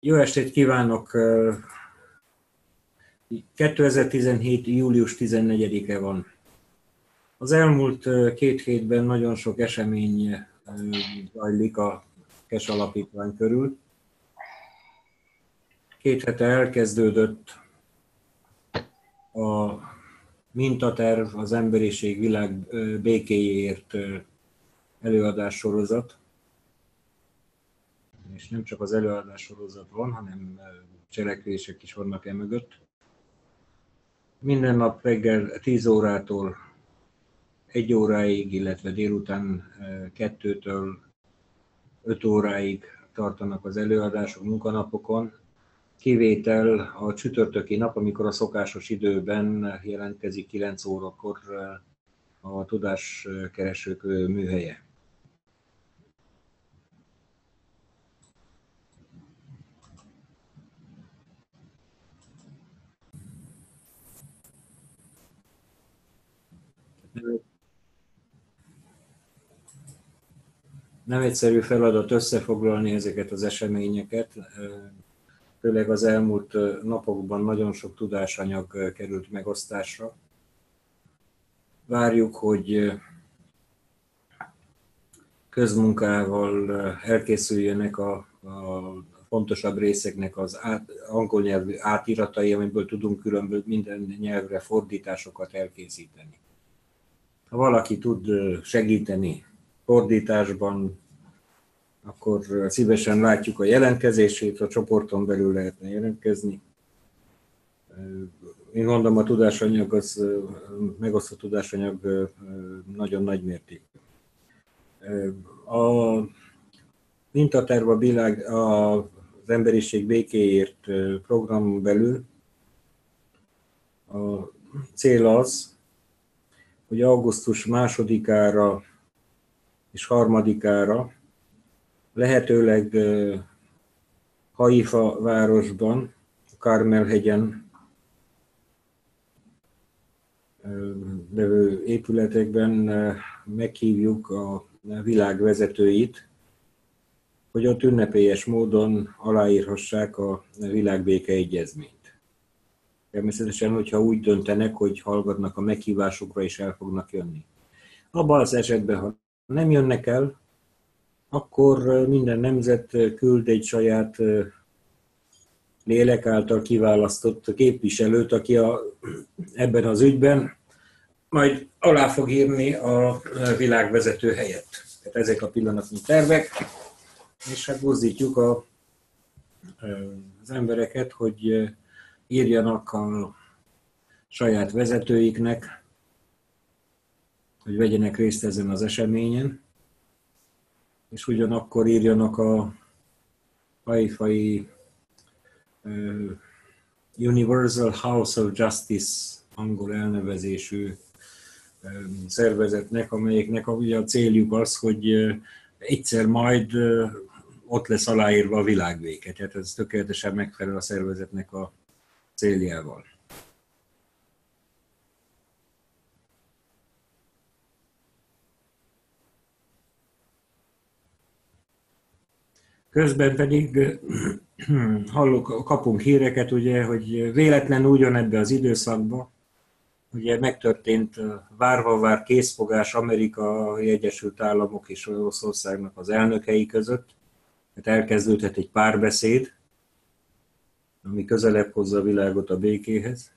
Jó estét kívánok! 2017. július 14-e van. Az elmúlt 2 hétben nagyon sok esemény zajlik a KES alapítvány körül. 2 hete elkezdődött a mintaterv az emberiség világ békéjéért előadássorozat. És nem csak az előadássorozat van, hanem cselekvések is vannak emögött. Minden nap reggel 10 órától 1 óráig, illetve délután 2-től 5 óráig tartanak az előadások munkanapokon. Kivétel a csütörtöki nap, amikor a szokásos időben jelentkezik 9 órakor a Tudáskeresők műhelye. Nem egyszerű feladat összefoglalni ezeket az eseményeket, főleg az elmúlt napokban nagyon sok tudásanyag került megosztásra. Várjuk, hogy közmunkával elkészüljenek a fontosabb részeknek az angol nyelvű átiratai, amiből tudunk különböző minden nyelvre fordításokat elkészíteni. Ha valaki tud segíteni fordításban, akkor szívesen látjuk a jelentkezését, a csoporton belül lehetne jelentkezni. Én mondom, a tudásanyag, az megosztott tudásanyag nagyon nagy mértékű. A mintaterv az emberiség békéért program belül a cél az, hogy augusztus 2-ára és 3-ára lehetőleg Haifa városban, Karmel-hegyen levő épületekben meghívjuk a világ vezetőit, hogy ott ünnepélyes módon aláírhassák a világbéke egyezményt. Természetesen, hogyha úgy döntenek, hogy hallgatnak a meghívásukra és el fognak jönni. Abban az esetben, ha nem jönnek el, akkor minden nemzet küld egy saját lélek által kiválasztott képviselőt, aki ebben az ügyben majd alá fog írni a világvezető helyett. Tehát ezek a pillanatnyi tervek, és hát buzdítjuk az embereket, hogy írjanak a saját vezetőiknek, hogy vegyenek részt ezen az eseményen, és ugyanakkor írjanak a haifai Universal House of Justice angol elnevezésű szervezetnek, amelyeknek ugye a céljuk az, hogy egyszer majd ott lesz aláírva a világbéke. Tehát ez tökéletesen megfelel a szervezetnek a céljával. Közben pedig kapunk híreket, ugye, hogy véletlenül ugyanebben az időszakban ugye megtörtént várva vár készfogás Amerikai Egyesült Államok és Oroszországnak az elnökei között. Tehát elkezdődhet egy párbeszéd, ami közelebb hozza a világot a békéhez.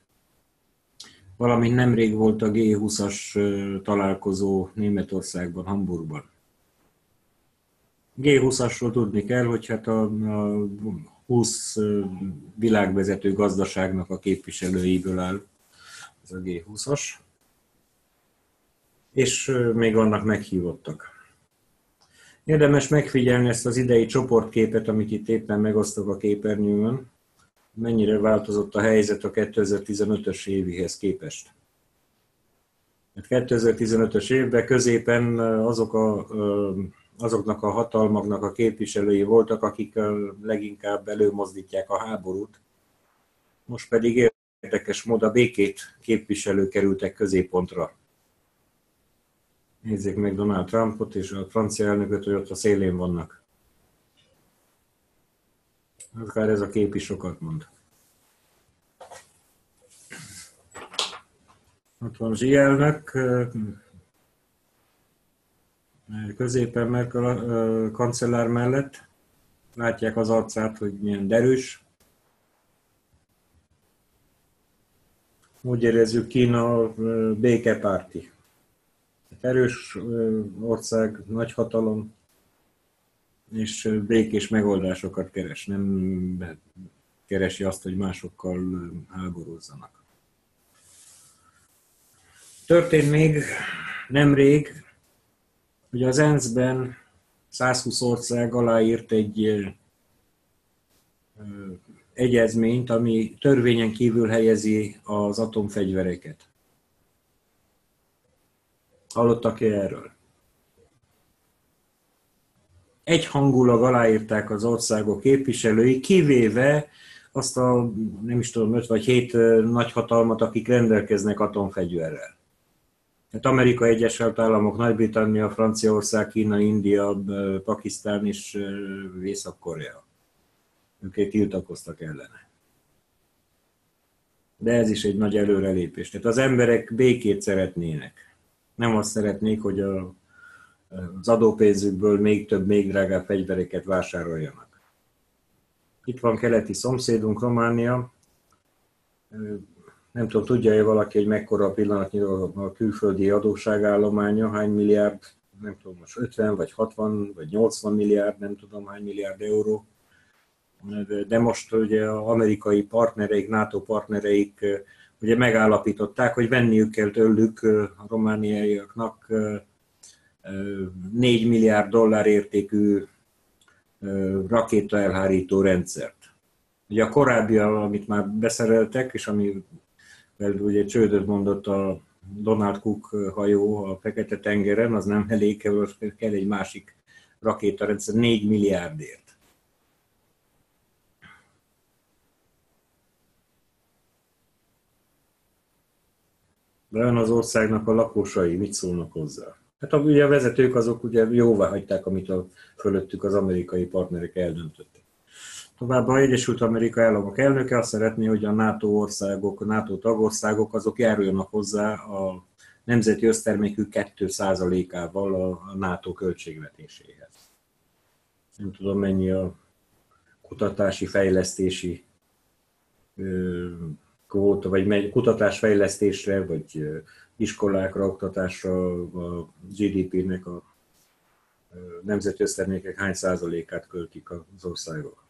Valamint nemrég volt a G20-as találkozó Németországban, Hamburgban. G20-asról tudni kell, hogy hát a 20 világvezető gazdaságnak a képviselőiből áll ez a G20-as, és még vannak meghívottak. Érdemes megfigyelni ezt az idei csoportképet, amit itt éppen megosztok a képernyőn, mennyire változott a helyzet a 2015-ös évihez képest. 2015-ös évben középen azoknak a hatalmaknak a képviselői voltak, akik leginkább előmozdítják a háborút. Most pedig érdekes módon a békét képviselők kerültek középpontra. Nézzék meg Donald Trumpot és a francia elnököt, hogy ott a szélén vannak. Akár ez a kép is sokat mond. Ott van Zsielnök, középen Merkel kancellár mellett. Látják az arcát, hogy milyen derűs. Úgy érezzük, Kína békepárti. Erős ország, nagy hatalom, és békés megoldásokat keres. Nem keresi azt, hogy másokkal háborúzzanak. Történt még nemrég, hogy az ENSZ-ben 120 ország aláírt egy egyezményt, ami törvényen kívül helyezi az atomfegyvereket. Hallottak-e erről? Egyhangulag aláírták az országok képviselői, kivéve azt a, nem is tudom, 5 vagy 7 nagyhatalmat, akik rendelkeznek atomfegyverrel. Hát Amerika Egyesült Államok, Nagy-Britannia, Franciaország, Kína, India, Pakisztán és Észak-Korea. Ők tiltakoztak ellene. De ez is egy nagy előrelépés. Tehát az emberek békét szeretnének. Nem azt szeretnék, hogy az adópénzükből még több, még drágább fegyvereket vásároljanak. Itt van keleti szomszédunk, Románia. Nem tudom, tudja-e valaki, hogy mekkora pillanatnyilag a külföldi adósságállománya, hány milliárd, nem tudom, most 50 vagy 60 vagy 80 milliárd, nem tudom hány milliárd euró. De most ugye az amerikai partnereik, NATO partnereik ugye megállapították, hogy venniük kell tőlük a romániaiaknak 4 milliárd dollár értékű rakétaelhárító rendszert. Ugye a korábbi, amit már beszereltek, és amivel ugye csődöt mondott a Donald Cook hajó a Fekete-tengeren, az nem elég, kell egy másik rakétarendszer 4 milliárdért. De olyan az országnak a lakosai, mit szólnak hozzá? Hát ugye a vezetők azok ugye jóvá hagyták, amit a fölöttük az amerikai partnerek eldöntöttek. Továbbá az Egyesült Amerikai Államok elnöke azt szeretné, hogy a NATO országok, a NATO tagországok azok járuljanak hozzá a nemzeti össztermékük 2%-ával a NATO költségvetéséhez. Nem tudom, mennyi a kutatási, fejlesztési kvóta, vagy kutatásfejlesztésre, vagy iskolákra, oktatásra a GDP-nek a nemzeti össztermékek hány százalékát költik az országok.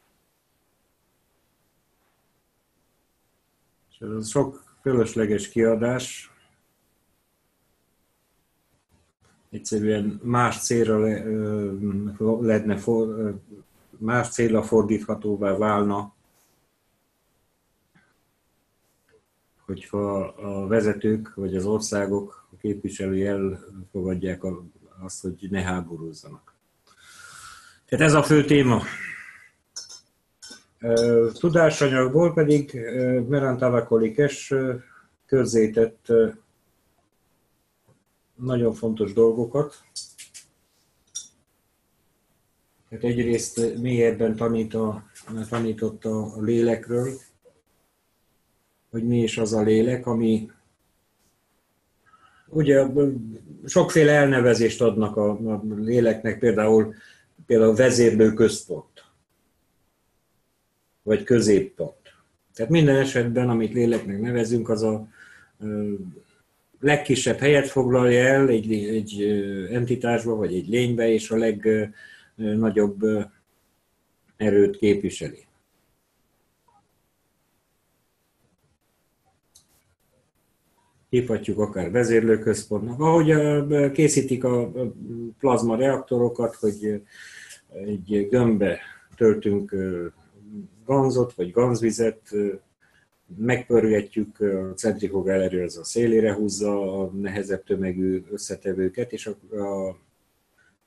És ez sok fölösleges kiadás. Egyszerűen más célra más célra fordíthatóvá válna, hogyha a vezetők vagy az országok, a képviselői elfogadják azt, hogy ne háborúzzanak. Tehát ez a fő téma. Tudásanyagból pedig Meran Tavakolikes közzétett nagyon fontos dolgokat. Tehát egyrészt mélyebben tanított a lélekről, hogy mi is az a lélek, ami ugye sokféle elnevezést adnak a léleknek, például vezérlő központ, vagy középpont. Tehát minden esetben, amit léleknek nevezünk, az a legkisebb helyet foglalja el egy entitásba, vagy egy lénybe, és a legnagyobb erőt képviseli. Hívhatjuk akár vezérlőközpontnak. Ahogy készítik a plazma reaktorokat, hogy egy gömbbe töltünk ganzot, vagy ganzvizet, megpörgetjük, a centrifugal erő az a szélére húzza a nehezebb tömegű összetevőket, és a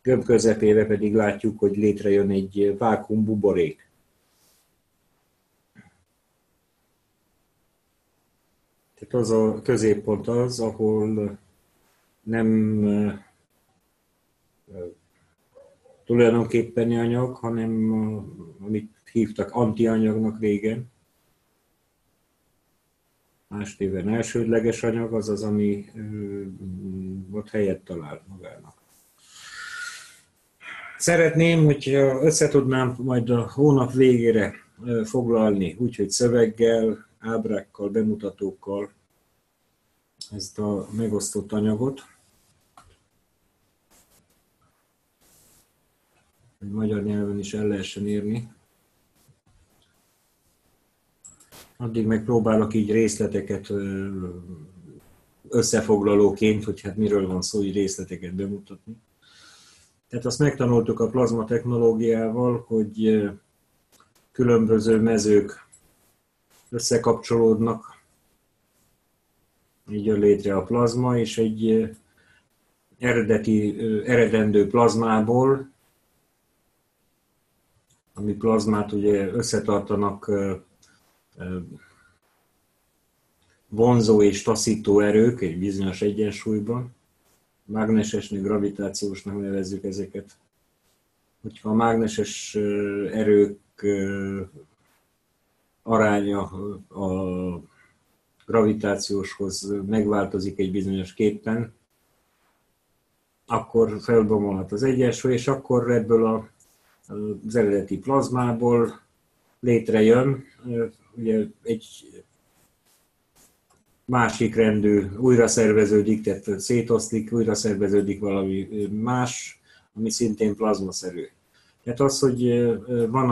gömb közepébe pedig látjuk, hogy létrejön egy vákuumbuborék. Tehát az a középpont az, ahol nem tulajdonképpeni anyag, hanem amit hívtak antianyagnak régen. Más néven elsődleges anyag az az, ami ott helyet talál magának. Szeretném, hogyha összetudnám majd a hónap végére foglalni, úgyhogy szöveggel, ábrákkal, bemutatókkal ezt a megosztott anyagot. Hogy magyar nyelven is el lehessen írni. Addig megpróbálok így részleteket összefoglalóként, hogy hát miről van szó, így részleteket bemutatni. Tehát azt megtanultuk a plazma technológiával, hogy különböző mezők összekapcsolódnak, így jön létre a plazma, és egy eredendő plazmából, ami plazmát ugye összetartanak vonzó és taszító erők egy bizonyos egyensúlyban. Mágnesesnek, gravitációsnak nevezzük ezeket. Hogyha a mágneses erők aránya a gravitációshoz megváltozik egy bizonyos képpen, akkor felbomolhat az egyensúly, és akkor ebből az eredeti plazmából létrejön ugye egy másik rendű, újra szerveződik, tehát szétoszlik, újra szerveződik valami más, ami szintén plazmaszerű. Tehát az, hogy van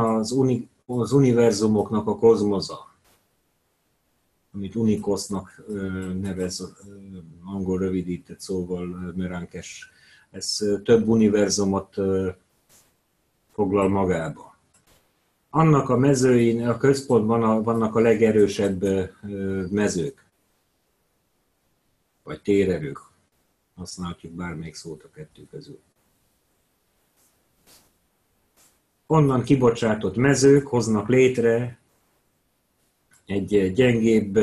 az univerzumoknak a kozmoza, amit unikosznak nevez, angol rövidített szóval Meránkes, ez több univerzumot foglal magába. Annak a mezőin, a központban vannak a legerősebb mezők, vagy térerők. Használhatjuk bármelyik szót a kettő közül. Onnan kibocsátott mezők hoznak létre egy gyengébb,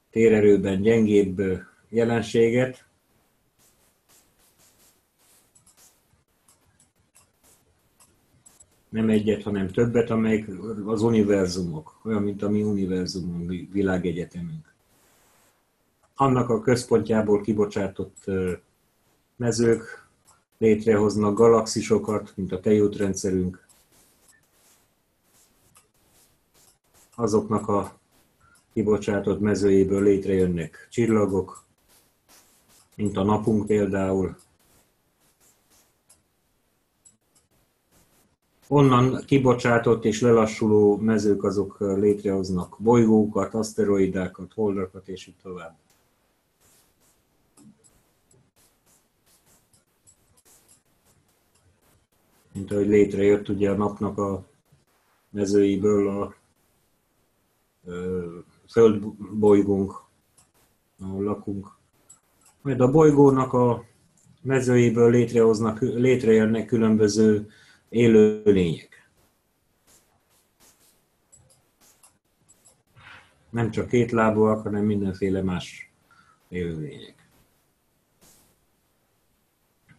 térerőben gyengébb jelenséget, nem egyet, hanem többet, amelyek az univerzumok, olyan, mint a mi univerzumunk, világegyetemünk. Annak a központjából kibocsátott mezők létrehoznak galaxisokat, mint a tejútrendszerünk. Azoknak a kibocsátott mezőjéből létrejönnek csillagok, mint a napunk például. Onnan kibocsátott és lelassuló mezők azok létrehoznak bolygókat, aszteroidákat, holdakat és így tovább. Mint ahogy létrejött ugye a napnak a mezőiből a földbolygónk, ahol lakunk. Majd a bolygónak a mezőiből létrejönnek különböző élőlények. Nem csak kétlábúak, hanem mindenféle más élőlények.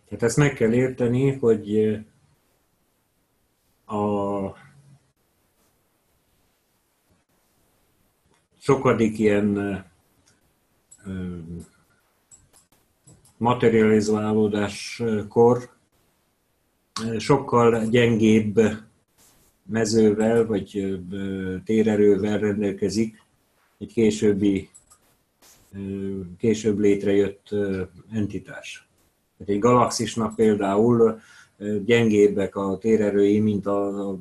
Tehát ezt meg kell érteni, hogy a sokadik ilyen materializálódáskor sokkal gyengébb mezővel vagy térerővel rendelkezik egy később létrejött entitás. Egy galaxisnak például gyengébbek a térerői, mint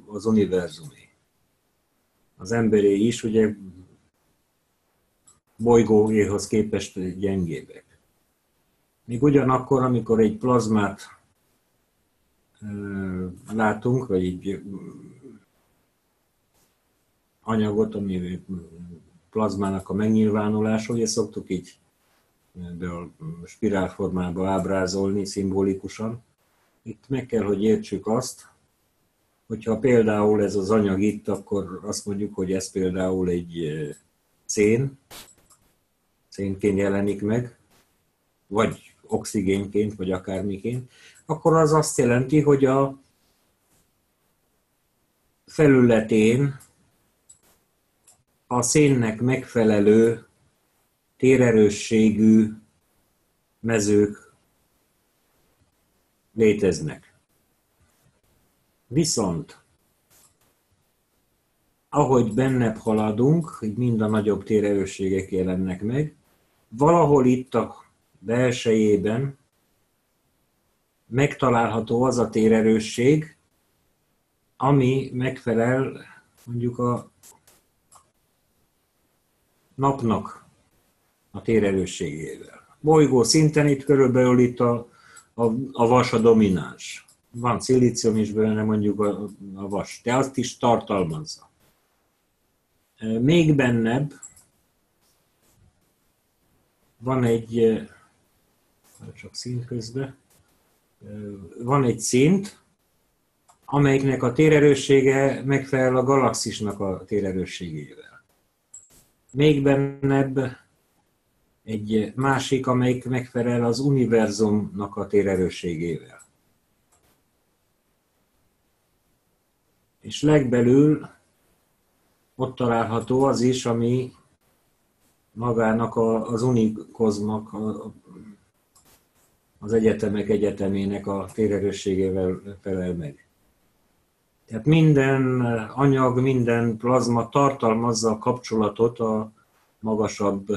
az univerzumé. Az emberé is ugye bolygóéhoz képest gyengébbek. Míg ugyanakkor, amikor egy plazmát látunk, vagy egy anyagot, ami plazmának a megnyilvánulása, ugye szoktuk így a spirálformába ábrázolni szimbolikusan. Itt meg kell, hogy értsük azt, hogyha például ez az anyag itt, akkor azt mondjuk, hogy ez például egy szénként jelenik meg, vagy oxigénként, vagy akármiként. akkor az azt jelenti, hogy a felületén a szénnek megfelelő térerősségű mezők léteznek. Viszont, ahogy bennebb haladunk, így mind a nagyobb térerősségek jelennek meg, valahol itt a belsejében megtalálható az a térerősség, ami megfelel mondjuk a napnak a térerősségével. Bolygó szinten itt körülbelül itt a vas a domináns. Van szilícium is benne, mondjuk a vas, de azt is tartalmazza. Még bennebb van egy, csak szint közben, van egy szint, amelyiknek a térerőssége megfelel a galaxisnak a térerősségével. Még bennebb egy másik, amelyik megfelel az univerzumnak a térerősségével. És legbelül ott található az is, ami magának az unikozmak, az egyetemek egyetemének a térerősségével felel meg. Tehát minden anyag, minden plazma tartalmazza a kapcsolatot a magasabb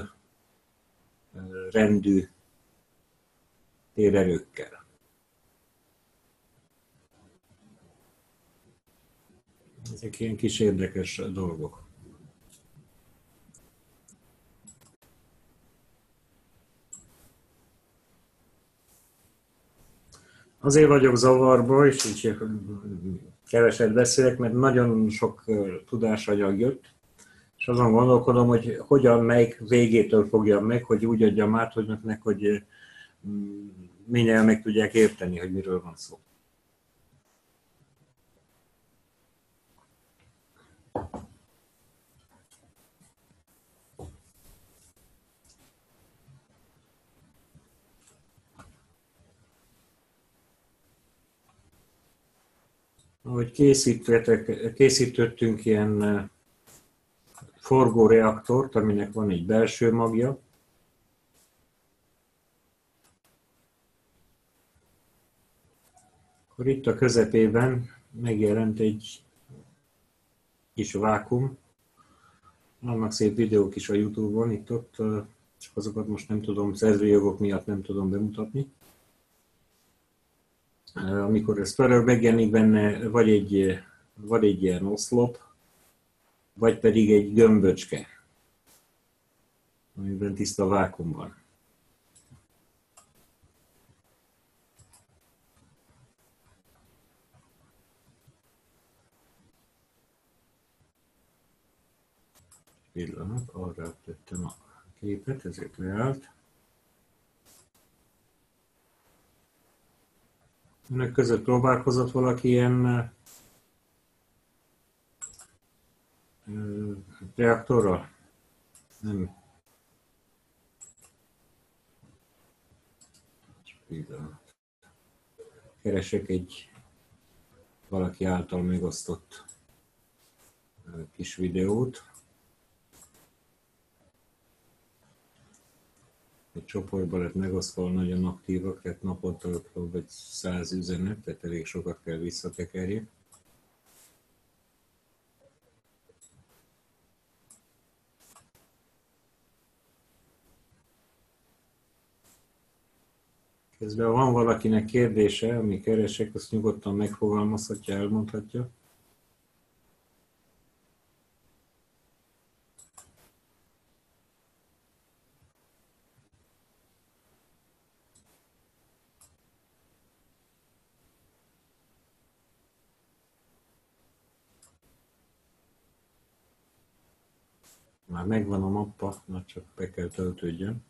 rendű térerőkkel. Ezek ilyen kis érdekes dolgok. Azért vagyok zavarba, és így keveset beszélek, mert nagyon sok tudásanyag jött, és azon gondolkodom, hogy hogyan, melyik végétől fogjam meg, hogy úgy adjam át, hogy minél meg tudják érteni, hogy miről van szó. Ahogy készítettünk ilyen forgóreaktort, aminek van egy belső magja, akkor itt a közepében megjelent egy kis vákum. Vannak szép videók is a YouTube-on, itt-ott, csak azokat most nem tudom, szerzői jogok miatt nem tudom bemutatni. Amikor ez pörög, megjelenik benne vagy egy ilyen oszlop, vagy pedig egy gömböcske, amiben tiszta vákum van. Pillanat, arra tettem a képet, ezért leállt. Önök között próbálkozott valaki ilyen reaktorral? Nem. Pillanat. Keresek egy valaki által megosztott kis videót. Egy csoportban lett megosztva, nagyon aktívak, tehát naponta vagy 100 üzenet, tehát elég sokat kell visszatekerni. Közben ha van valakinek kérdése, ami keresek, azt nyugodtan megfogalmazhatja, elmondhatja. Már megvan a mappa, már csak be kell töltődjön.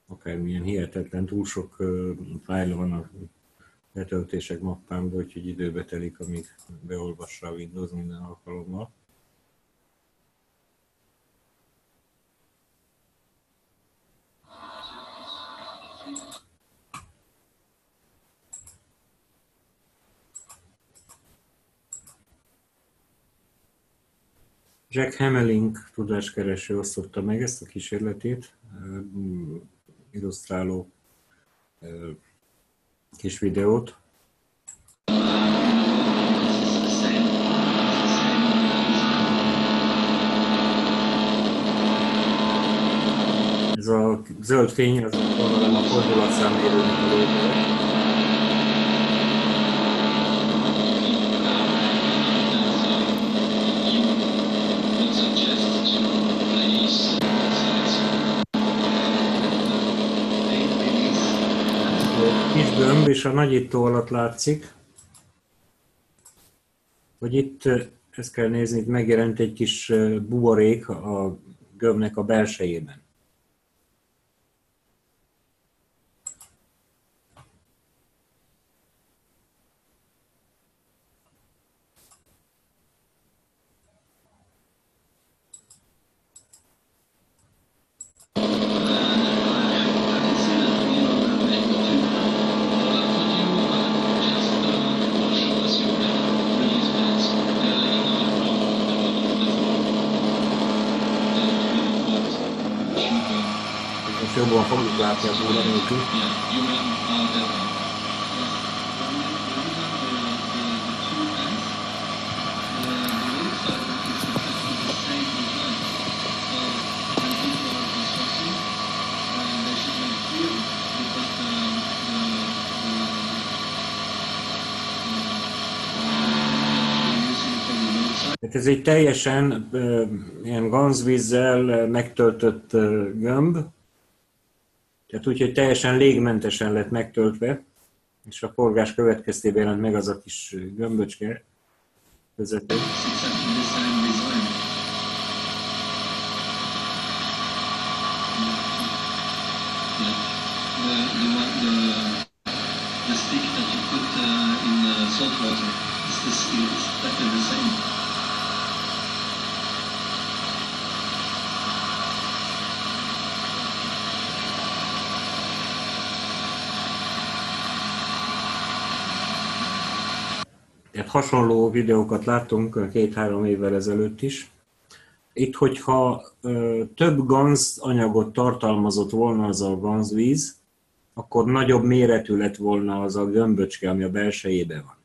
Akármilyen hihetetlen, túl sok fájl van a letöltések mappámba, úgyhogy időbe telik, amíg beolvassa a Windows minden alkalommal. Jack Hamelink tudáskereső osztotta meg ezt a kísérletét, illusztráló kis videót. Ez a zöld fény, az valami a fordulatszámérőnek a lényege. Kis gömb, és a nagyító alatt látszik, hogy itt, ezt kell nézni, itt megjelent egy kis buborék a gömbnek a belsejében. Jobban fogjuk látni az óra nélkül. Ez egy teljesen ilyen ganzvízzel megtöltött gömb. Tehát úgy, hogy teljesen légmentesen lett megtöltve, és a forgás következtében jelent meg az a kis gömböcske közepén. The stick that you put in salt water is exactly the same. Tehát hasonló videókat láttunk 2-3 évvel ezelőtt is. Itt, hogyha több ganz anyagot tartalmazott volna az a ganzvíz, akkor nagyobb méretű lett volna az a gömböcske, ami a belsejében van.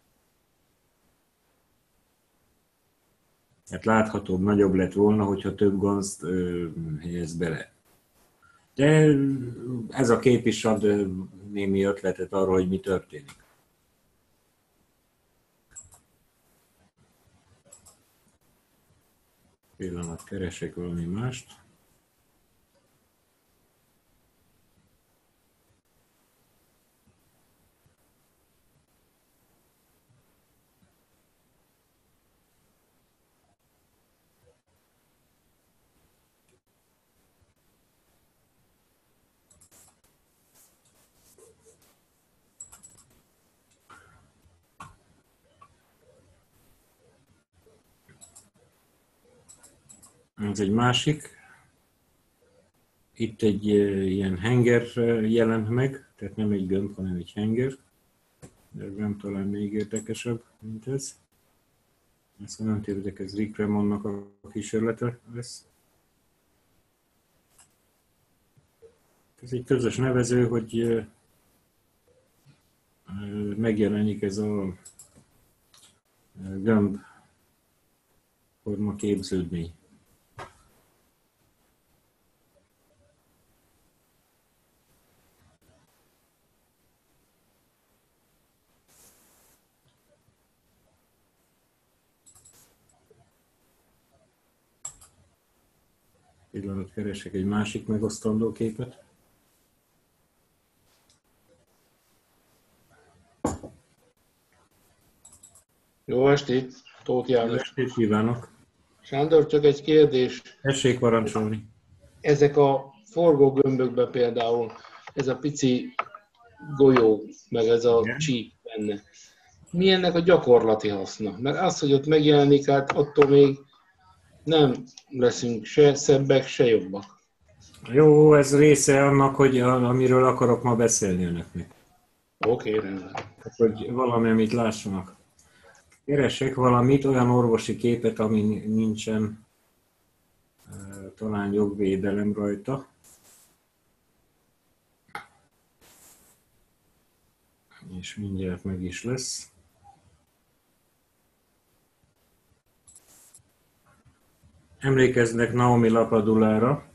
Tehát láthatóbb, nagyobb lett volna, hogyha több ganzt helyez bele. De ez a kép is ad némi ötletet arról, hogy mi történik. Pillanat, keresek valami mást. Ez egy másik. Itt egy ilyen henger jelent meg, tehát nem egy gömb, hanem egy henger. De nem talán még érdekesebb, mint ez. Ezt nem tévedek, ez Rick Ramonnak a kísérlete lesz. Ez egy közös nevező, hogy megjelenik ez a gömb forma képződmény. Pillanat, keresek egy másik megosztandó képet. Jó estét, Tóth János. Jó estét kívánok! Sándor, csak egy kérdés. Tessék parancsolni. Ezek a forgógömbökben például, ez a pici golyó, meg ez a csík benne. Mi ennek a gyakorlati haszna? Mert az, hogy ott megjelenik, hát attól még nem leszünk se szebbek, se jobbak. Jó, ez része annak, hogy amiről akarok ma beszélni önöknek. Oké, rendben. Hogy valami, amit lássanak. Keresek valamit, olyan orvosi képet, ami nincsen talán jogvédelem rajta. És mindjárt meg is lesz. Emlékeznek Naomi Lapadulára.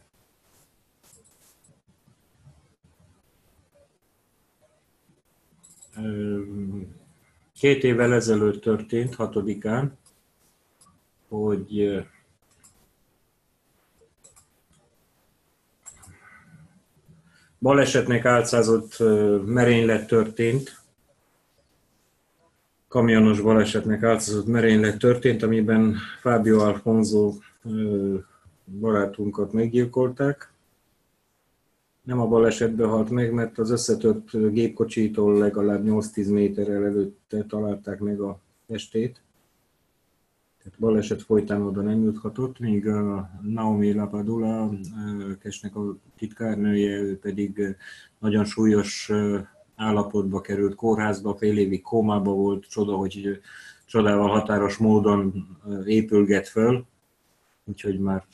Két évvel ezelőtt történt, 6-án, hogy balesetnek álcázott merénylet történt, kamionos balesetnek álcázott merénylet történt, amiben Fábio Alfonso barátunkat meggyilkolták. Nem a balesetben halt meg, mert az összetört gépkocsitól legalább 8-10 méterrel előtte találták meg a testét. Tehát baleset folytán oda nem juthatott, míg a Naomi Lapadula, Cashnek a titkárnője, ő pedig nagyon súlyos állapotba került kórházba, fél évig kómába volt, csoda, hogy csodával határos módon épülget föl, úgyhogy már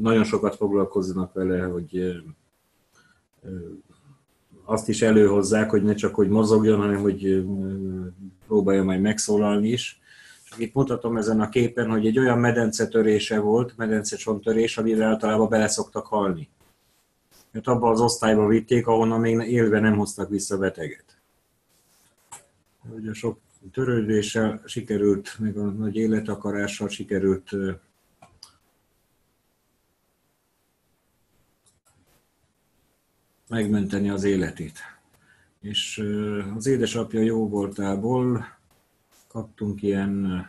nagyon sokat foglalkoznak vele, hogy azt is előhozzák, hogy ne csak hogy mozogjon, hanem hogy próbálja majd megszólalni is. És itt mutatom ezen a képen, hogy egy olyan medencetörése volt, medencecsontörés, amivel általában bele szoktak halni. Mert abba az osztályba vitték, ahonnan még élve nem hoztak vissza beteget. Ugye sok törődéssel sikerült, meg a nagy életakarással sikerült megmenteni az életét. És az édesapja jó voltából kaptunk ilyen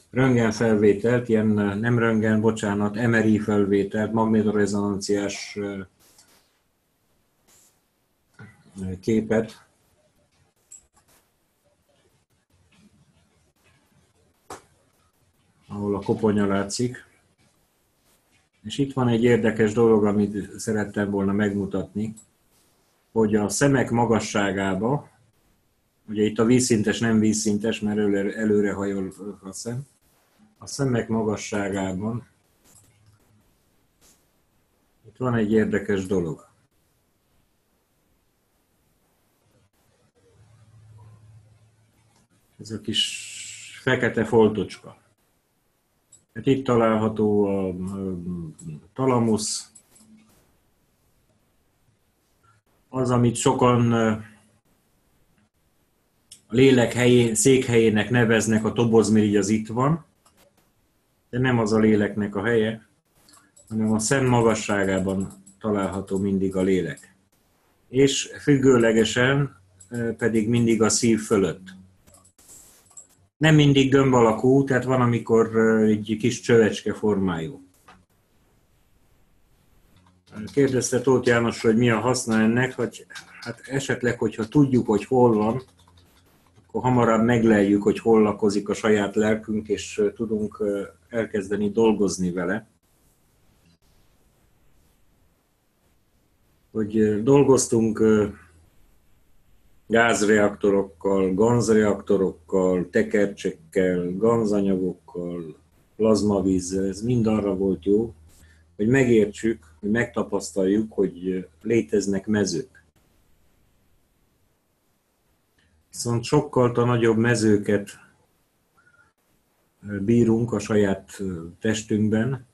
röntgenfelvételt, ilyen nem röntgen, bocsánat, MRI felvételt, magnetorezonanciás képet. Ahol a koponya látszik. És itt van egy érdekes dolog, amit szerettem volna megmutatni, hogy a szemek magasságába, ugye itt a vízszintes, nem vízszintes, mert előre hajol a szem, a szemek magasságában itt van egy érdekes dolog. Ez a kis fekete foltocska. Hát itt található a talamusz, az, amit sokan a lélek székhelyének neveznek, a tobozmirigy, az itt van, de nem az a léleknek a helye, hanem a szem magasságában található mindig a lélek. És függőlegesen pedig mindig a szív fölött. Nem mindig gömb alakú, tehát van, amikor egy kis csövecske formájú. Kérdezte Tóth János, hogy mi a haszna ennek, hogy hát esetleg, hogyha tudjuk, hogy hol van, akkor hamarabb megleljük, hogy hol lakozik a saját lelkünk, és tudunk elkezdeni dolgozni vele. Hogy dolgoztunk gázreaktorokkal, ganzreaktorokkal, tekercsekkel, ganzanyagokkal, plazmavízzel, ez mind arra volt jó, hogy megértsük, hogy megtapasztaljuk, hogy léteznek mezők. Viszont sokkal nagyobb mezőket bírunk a saját testünkben,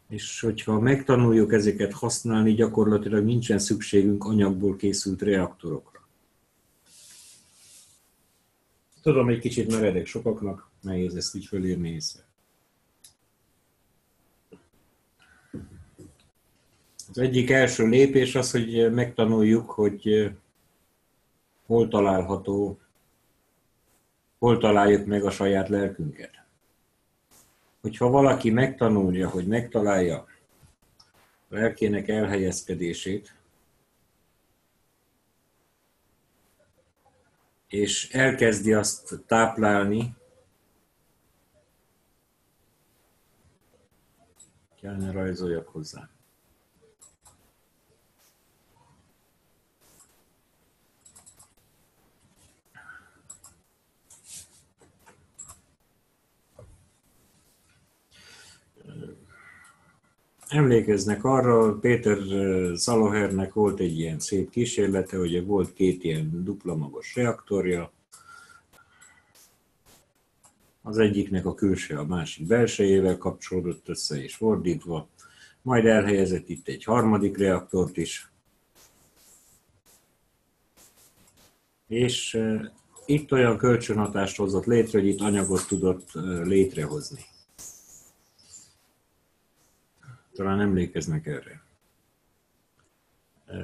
és hogyha megtanuljuk ezeket használni, gyakorlatilag nincsen szükségünk anyagból készült reaktorokra. Tudom, egy kicsit meredek sokaknak, nehéz ezt így fölírni észre. Az egyik első lépés az, hogy megtanuljuk, hogy hol találjuk meg a saját lelkünket. Hogyha valaki megtanulja, hogy megtalálja lelkének elhelyezkedését, és elkezdi azt táplálni, kellene rajzoljak hozzá. Emlékeznek arra, Péter Szalahernek volt egy ilyen szép kísérlete, hogy volt két ilyen dupla magos reaktorja, az egyiknek a külső a másik belsejével kapcsolódott össze és fordítva, majd elhelyezett itt egy harmadik reaktort is, és itt olyan kölcsönhatást hozott létre, hogy itt anyagot tudott létrehozni. Talán emlékeznek erre.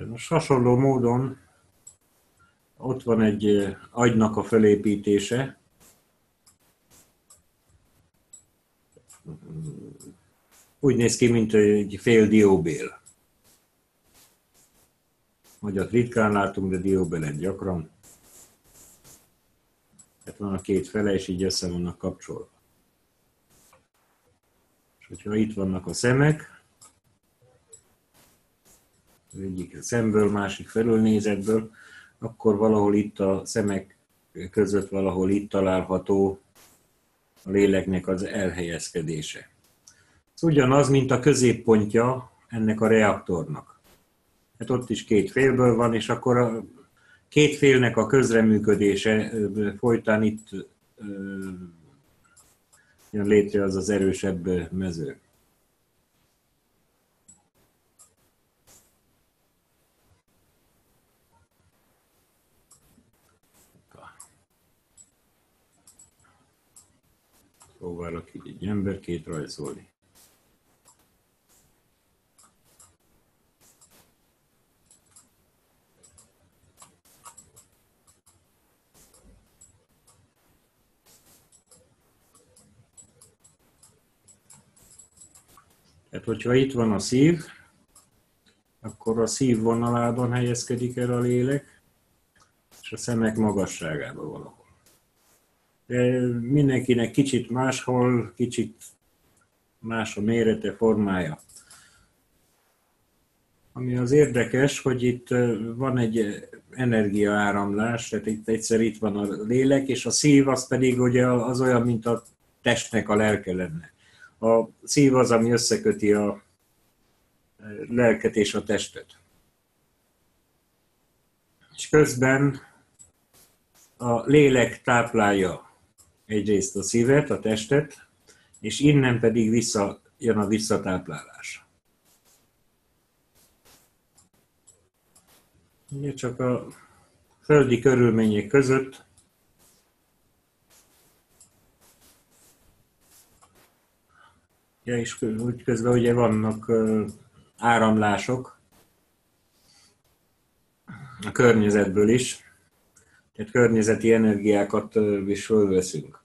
Most hasonló módon ott van egy agynak a felépítése. Úgy néz ki, mint egy fél dióbél. Agyat ritkán látunk, de dióbélet gyakran. Tehát van a két fele, és így össze vannak kapcsolva. És hogyha itt vannak a szemek, egyik szemből, másik felülnézetből, akkor valahol itt a szemek között, valahol itt található a léleknek az elhelyezkedése. Ez ugyanaz, mint a középpontja ennek a reaktornak. Hát ott is két félből van, és akkor a két félnek a közreműködése folytán itt jön létre az az erősebb mező. Próbálok így egy emberkét rajzolni. Tehát, hogyha itt van a szív, akkor a szív vonalában helyezkedik el a lélek, és a szemek magasságában valahol. De mindenkinek kicsit máshol, kicsit más a mérete, formája. Ami az érdekes, hogy itt van egy energiaáramlás, tehát itt van a lélek, és a szív az pedig ugye az olyan, mint a testnek a lelke lenne. A szív az, ami összeköti a lelket és a testet. És közben a lélek táplálja egyrészt a szívet, a testet, és innen pedig jön a visszatáplálás. Ugye csak a földi körülmények között és úgy közben ugye vannak áramlások a környezetből is, tehát környezeti energiákat is fölveszünk.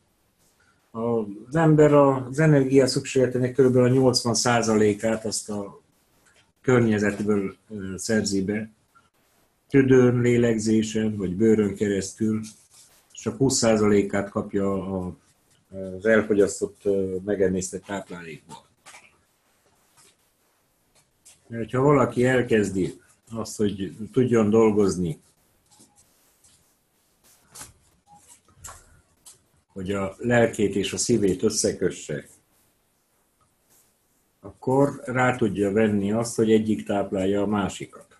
Az ember az energia szükségletének kb. A 80%-át azt a környezetből szerzi be, tüdőn, lélegzésen vagy bőrön keresztül, és csak 20%-át kapja az elfogyasztott, megemésztett táplálékból. Mert ha valaki elkezdi azt, hogy tudjon dolgozni, hogy a lelkét és a szívét összekösse, akkor rá tudja venni azt, hogy egyik táplálja a másikat.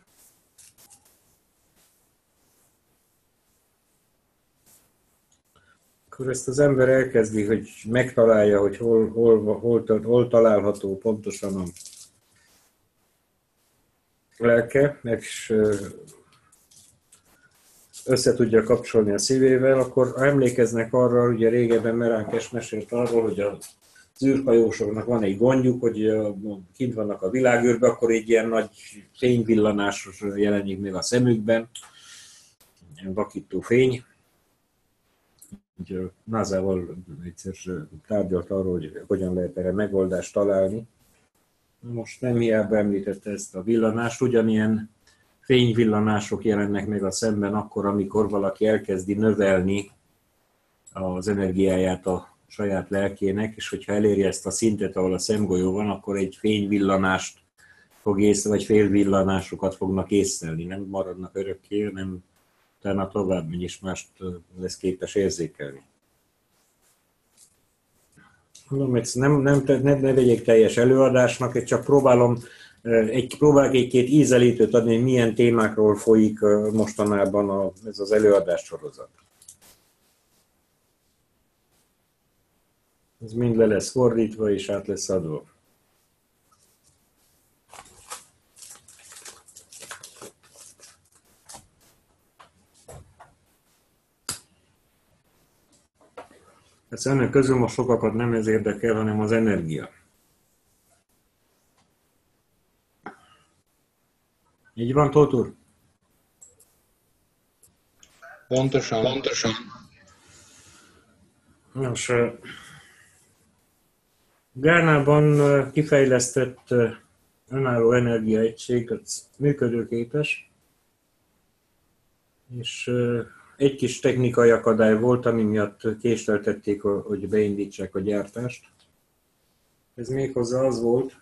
Akkor ezt az ember elkezdi, hogy megtalálja, hogy hol található pontosan a lelke, és össze tudja kapcsolni a szívével, akkor emlékeznek arra, ugye régebben Meránkes mesélt arról, hogy az űrhajósoknak van egy gondjuk, hogy kint vannak a világűrben, akkor egy ilyen nagy fényvillanás jelenik meg a szemükben, ilyen vakító fény. NASA-val egyszer tárgyalt arról, hogy hogyan lehet erre megoldást találni. Most nem hiába említette ezt a villanást, ugyanilyen fényvillanások jelennek meg a szemben akkor, amikor valaki elkezdi növelni az energiáját a saját lelkének, és hogyha eléri ezt a szintet, ahol a szemgolyó van, akkor egy fényvillanást fog vagy félvillanásokat fognak észlelni, nem maradnak örökké, hanem utána tovább is mást lesz képes érzékelni. Mondom, ne vegyék teljes előadásnak, én csak próbálok egy-két ízelítőt adni, hogy milyen témákról folyik mostanában ez az előadás sorozat. Ez mind le lesz fordítva és át lesz adva. Ezt ennek közül most sokakat nem ez érdekel, hanem az energia. Így van, Tóth úr? Pontosan. Nos, Gánában kifejlesztett önálló energiaegység, az működőképes, és egy kis technikai akadály volt, ami miatt késleltették, hogy beindítsák a gyártást. Ez méghozzá az volt,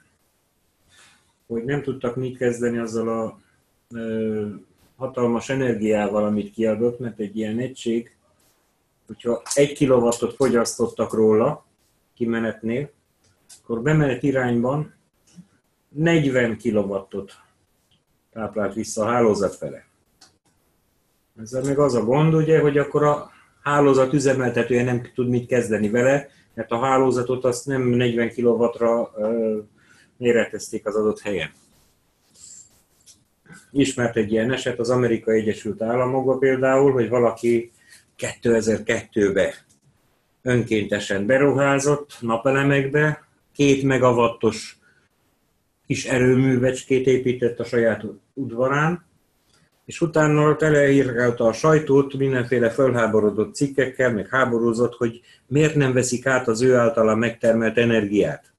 hogy nem tudtak mit kezdeni azzal a hatalmas energiával, amit kiadott, mert egy ilyen egység, hogyha 1 kilowattot fogyasztottak róla kimenetnél, akkor bemenet irányban 40 kilowattot táplált vissza a hálózat fele. Ezzel meg az a gond, ugye, hogy akkor a hálózat üzemeltetője nem tud mit kezdeni vele, mert a hálózatot azt nem 40 kilowattra méretezték az adott helyen. Ismert egy ilyen eset az Amerikai Egyesült Államokban például, hogy valaki 2002-ben önkéntesen beruházott napelemekbe, 2 megawattos kis erőművecskét épített a saját udvarán, és utána teleírkálta a sajtót mindenféle fölháborodott cikkekkel, meg háborúzott, hogy miért nem veszik át az ő általa megtermelt energiát.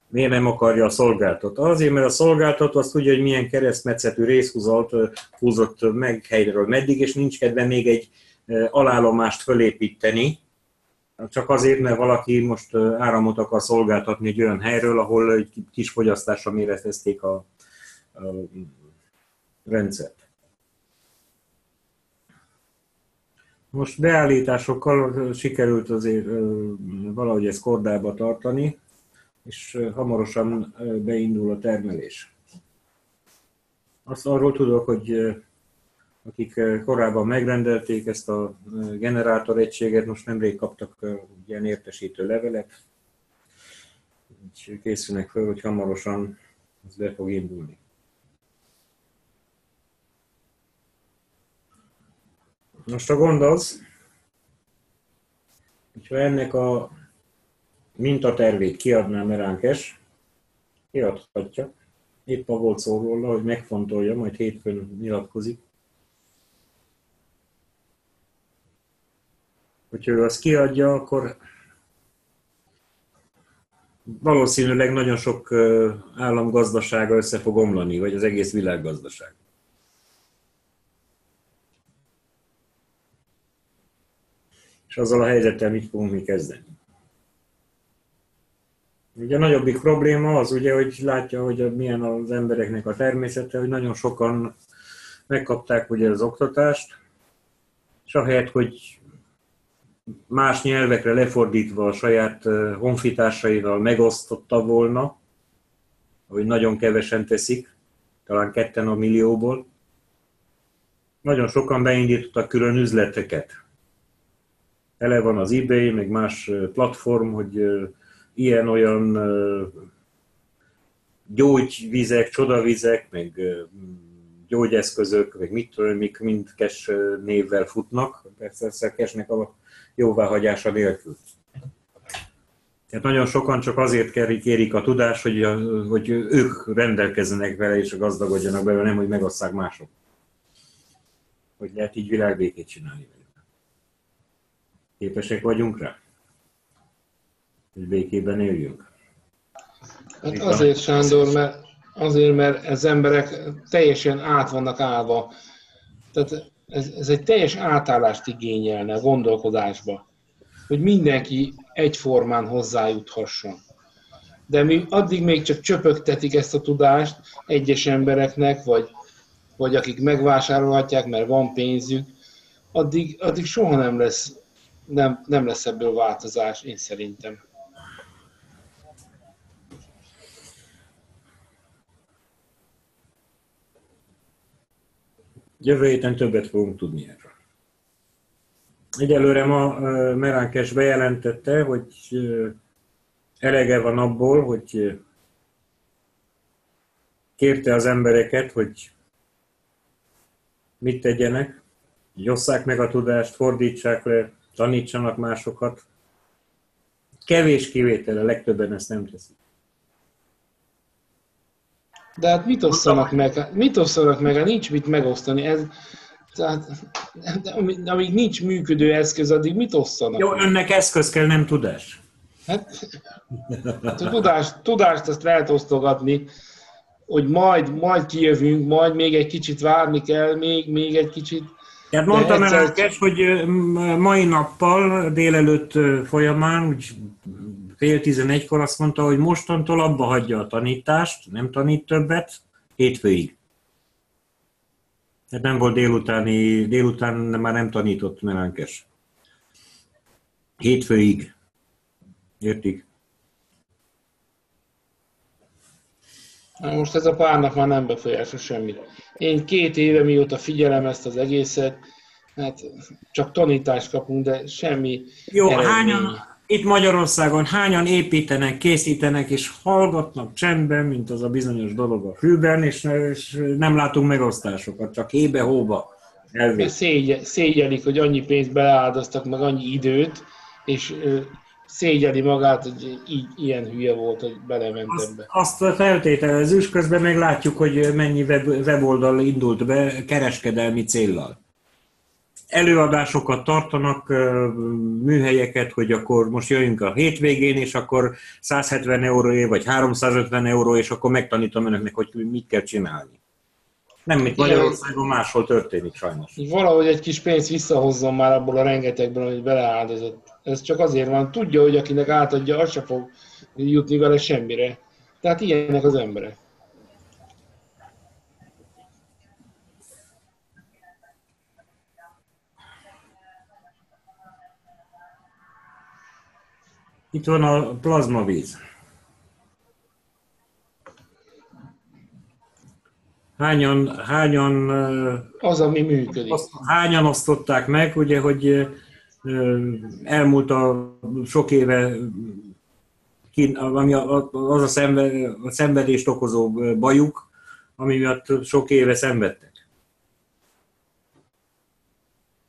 Miért nem akarja a szolgáltató? Azért, mert a szolgáltató azt tudja, hogy milyen keresztmetszetű rész húzott meg helyről meddig, és nincs kedve még egy alállomást fölépíteni, csak azért, mert valaki most áramot akar szolgáltatni egy olyan helyről, ahol egy kis fogyasztásra méretezték a rendszert. Most beállításokkal sikerült azért valahogy ezt kordába tartani, és hamarosan beindul a termelés. Azt arról tudok, hogy akik korábban megrendelték ezt a generátoregységet, most nemrég kaptak ilyen értesítő levelet, és készülnek fel, hogy hamarosan ez be fog indulni. Most a gond az, hogyha ennek a mintatervét kiadná Meránkes, kiadhatja. Épp a volt szó róla, hogy megfontolja, majd hétfőn nyilatkozik. Hogyha ő azt kiadja, akkor valószínűleg nagyon sok állam gazdasága össze fog omlani, vagy az egész világgazdaság. És azzal a helyzettel mit fogunk mi kezdeni? Ugye a nagyobbik probléma az, ugye, hogy látja, hogy milyen az embereknek a természete, hogy nagyon sokan megkapták ugye az oktatást, és ahelyett, hogy más nyelvekre lefordítva a saját honfitársaival megosztotta volna, hogy nagyon kevesen teszik, talán 2 a millióból, nagyon sokan beindítottak külön üzleteket. Tele van az eBay, meg más platform, hogy ilyen-olyan gyógyvizek, csodavizek, meg gyógyeszközök, meg mit tudom, mik mind cash névvel futnak, persze a cashnek a jóváhagyása nélkül. Tehát nagyon sokan csak azért kérik a tudást, hogy ők rendelkezzenek vele és gazdagodjanak belőle, nem hogy megosszák mások. Hogy lehet így világbékét csinálni. Képesek vagyunk rá? Hogy békében éljünk? Hát azért, Sándor, mert az emberek teljesen át vannak állva. Tehát ez egy teljes átállást igényelne a gondolkodásba, hogy mindenki egyformán hozzájuthasson. De addig még csak csöpögtetik ezt a tudást egyes embereknek, vagy akik megvásárolhatják, mert van pénzük, addig soha nem lesz ebből változás, én szerintem. Jövő héten többet fogunk tudni erről. Egyelőre ma Meránkes bejelentette, hogy elege van abból, hogy kérte az embereket, hogy mit tegyenek, hogy osszák meg a tudást, fordítsák le, tanítsanak másokat. Kevés kivétel, a legtöbben ezt nem teszik. De hát mit osszanak meg? Mit osszanak meg? Hát nincs mit megosztani. Tehát, amíg nincs működő eszköz, addig mit osszanak? Jó, önnek eszköz kell, nem tudás. Hát, a tudást azt lehet osztogatni, hogy majd kijövünk, majd még egy kicsit várni kell, még egy kicsit. Tehát mondtam Meránkes, hogy mai nappal, délelőtt folyamán, úgy fél 11-kor azt mondta, hogy mostantól abba hagyja a tanítást, nem tanít többet, hétfőig. Tehát nem volt délután már nem tanított Meránkes. Hétfőig. Értik? Most ez a pár nap már nem befolyásos semmit. Én 2 éve mióta figyelem ezt az egészet, hát csak tanítást kapunk, de semmi jó, eredmény. hányan itt Magyarországon hányan építenek, készítenek és hallgatnak csendben, mint az a bizonyos dolog a fülben, és nem látunk megosztásokat, csak hébe-hóba elvét. Szégyelik, hogy annyi pénzt beleáldoztak, meg annyi időt, és szégyeli magát, hogy ilyen hülye volt, hogy belement ebbe. Azt feltételezzük, közben meg látjuk, hogy mennyi weboldal indult be kereskedelmi céllal. Előadásokat tartanak, műhelyeket, hogy akkor most jöjjünk a hétvégén, és akkor 170 euróért, vagy 350 euró, és akkor megtanítom önöknek, hogy mit kell csinálni. Nem, mint Magyarországon máshol történik sajnos. Valahogy egy kis pénzt visszahozzon már abból a rengetegből, amit beleáldozott. Ez csak azért van, tudja, hogy akinek átadja, az se fog jutni vele semmire. Tehát ilyenek az emberek. Itt van a plazmavíz. Hányan az, ami működik. Hányan osztották meg, ugye, hogy elmúlt a sok éve ami az a szenvedést okozó bajuk, ami miatt sok éve szenvedtek.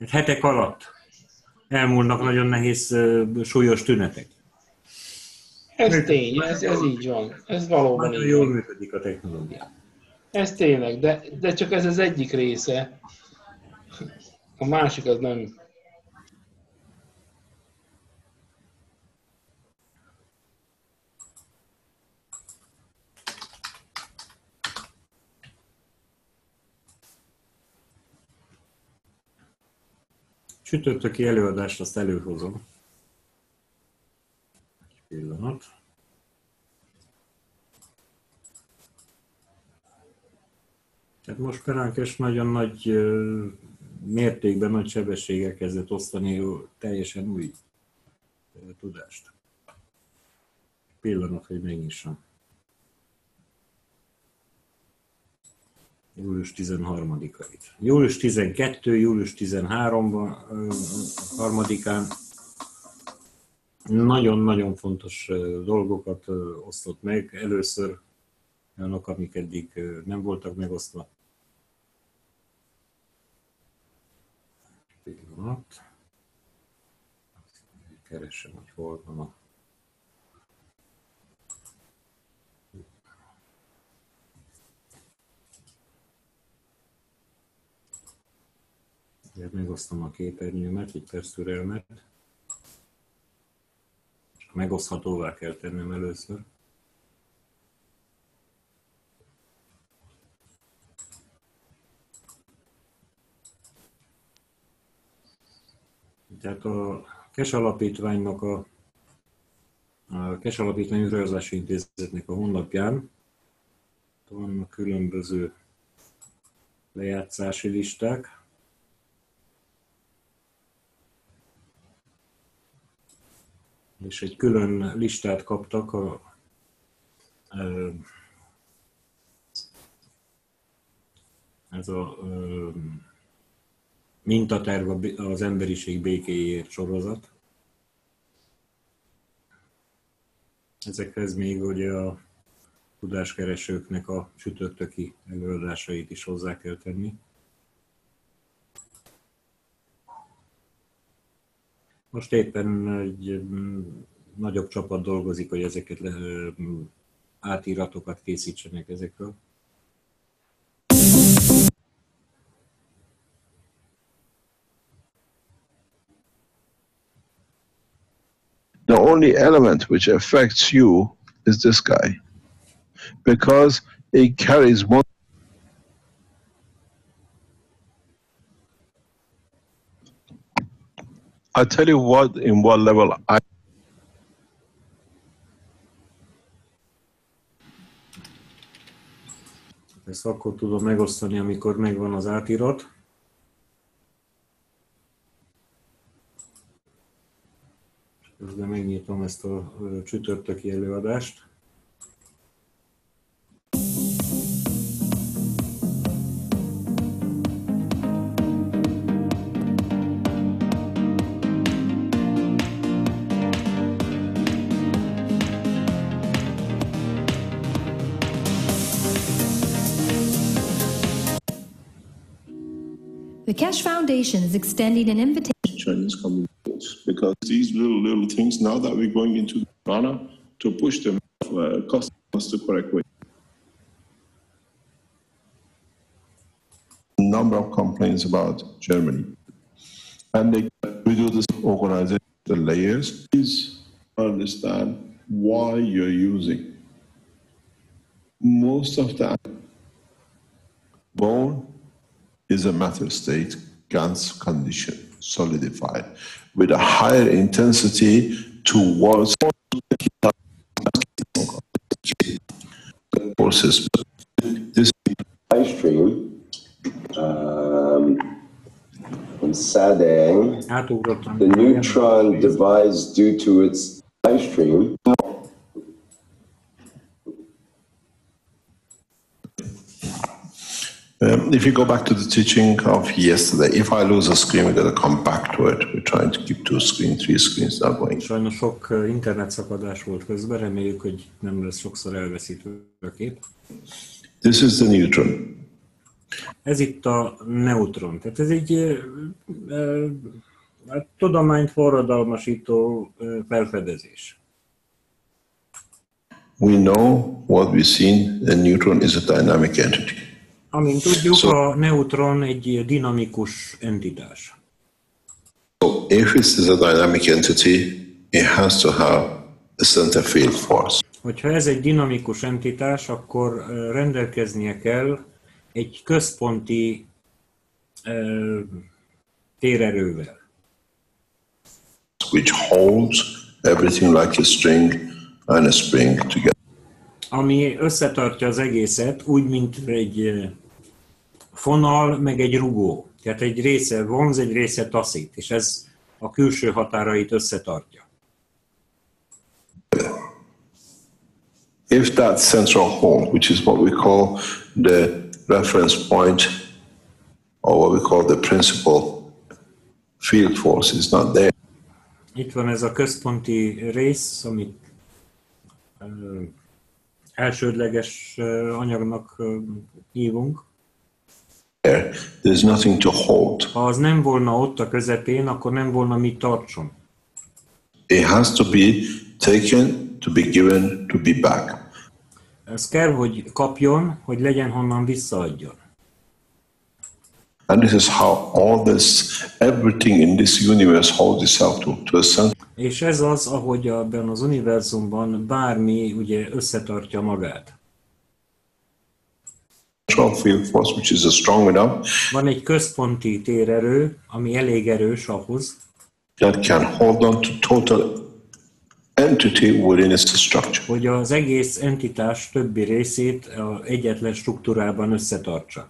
Hetek alatt elmúlnak nagyon nehéz, súlyos tünetek. Ez tény, ez így van. Ez valóban nagyon így jól van. működik a technológia. Ez tényleg, de csak ez az egyik része. A másik az nem. Csütörtöki előadást azt előhozom. Egy pillanat. Tehát most Meránkes nagyon nagy mértékben, nagy sebességgel kezdett osztani teljesen új tudást. Pillanat, hogy megnyissam. Július 13-ait. Július 12, július 13-án nagyon-nagyon fontos dolgokat osztott meg. Először olyanok, amik eddig nem voltak megosztva. Pillanat. Keresem, hogy hol van a... Megosztom a képernyőmet, egy perc türelmet. Megoszthatóvá kell tennem először. Tehát a Cash Alapítványnak a Cash Alapítvány Űrhajózási Intézetnek a honlapján vannak különböző lejátszási listák. És egy külön listát kaptak ez a mintaterv az emberiség békéjéért sorozat. Ezekhez még ugye a tudáskeresőknek a csütörtöki előadásait is hozzá kell tenni. Most éppen egy nagyobb csapat dolgozik, hogy ezeket átíratokat készítsenek ezekről. The only element which affects you is this guy, because he carries one. I tell you what, in what level I. Ezt akkor tudom megosztani, amikor megvan az átirat. Közben megnyitom ezt a csütörtöki előadást. The Cash Foundation is extending an invitation. Chinese communities, because these little things, now that we're going into Ghana, to push them customers the correct way. Number of complaints about Germany, and we do this organization, the layers. Please understand why you're using. Most of the bone is a matter state GANS condition, solidified, with a higher intensity towards forces. This live stream from Sadang, the neutron device due to its live stream. If you go back to the teaching of yesterday, if I lose a screen, we're going to come back to it. We're trying to keep 2 screens, 3 screens, not going. Sajnos sok internetszakadás volt közben, reméljük, hogy nem lesz sokszor elveszítő a kép. This is the neutron. Ez itt a neutron. Tehát ez egy tudományt forradalmasító felfedezés. We know what we've seen, the neutron is a dynamic entity. Amint tudjuk, a neutron egy dinamikus entitás. So if it is a dynamic entity, it has to have a center field force. Hogyha ez egy dinamikus entitás, akkor rendelkeznie kell egy központi térerővel. Which holds everything like a string and a spring together. Ami összetartja az egészet, úgy, mint egy fonal, meg egy rugó. Tehát egy része vonz, egy része taszít, és ez a külső határait összetartja. If that central hole, which is what we call the reference point, or what we call the principal field force, is not there. Itt van ez a központi rész, amit elsődleges anyagnak hívunk. There's nothing to hold. Ha az nem volna ott a közepén, akkor nem volna mit tartson. It has to be taken, to be given, to be back. Ez kell, hogy kapjon, hogy legyen honnan visszaadjon. And this is how all this, everything in this universe holds itself to a center. És ez az, ahogy abban az univerzumban bármi ugye összetartja magát. Field force, which is strong enough. Van egy központi térerő, ami elég erős ahhoz, that can hold on to total entity within its structure. Hogy az egész entitás többi részét egyetlen struktúrában összetartsa.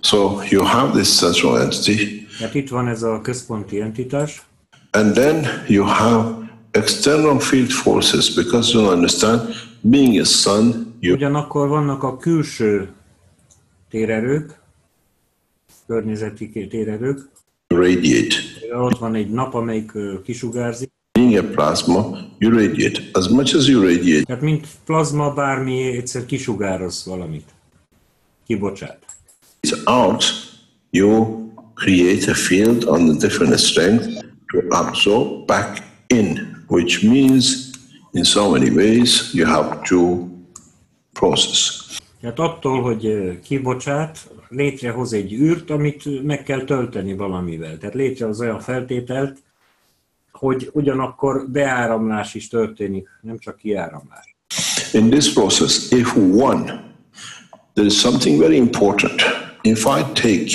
So you have this central entity. Tehát itt van ez a központi entitás. And then you have external field forces, because you understand, being a sun, you Ugyanakkor vannak a külső térerők, környezeti térerők. radiate. Ott van egy nap, amelyik kisugárzik. Being a plasma, you radiate. As much as you radiate, Tehát mint plazma, bármi egyszer kisugároz valamit. Kibocsát. it's out, you create a field on the different strength to absorb back in, which means in so many ways you have to process. Tehát attól, hogy kibocsát, létrehoz egy űrt, amit meg kell tölteni valamivel. Tehát létrehoz olyan feltételt, hogy ugyanakkor beáramlás is történik, nem csak kiáramlás. In this process, if there is something very important. If I take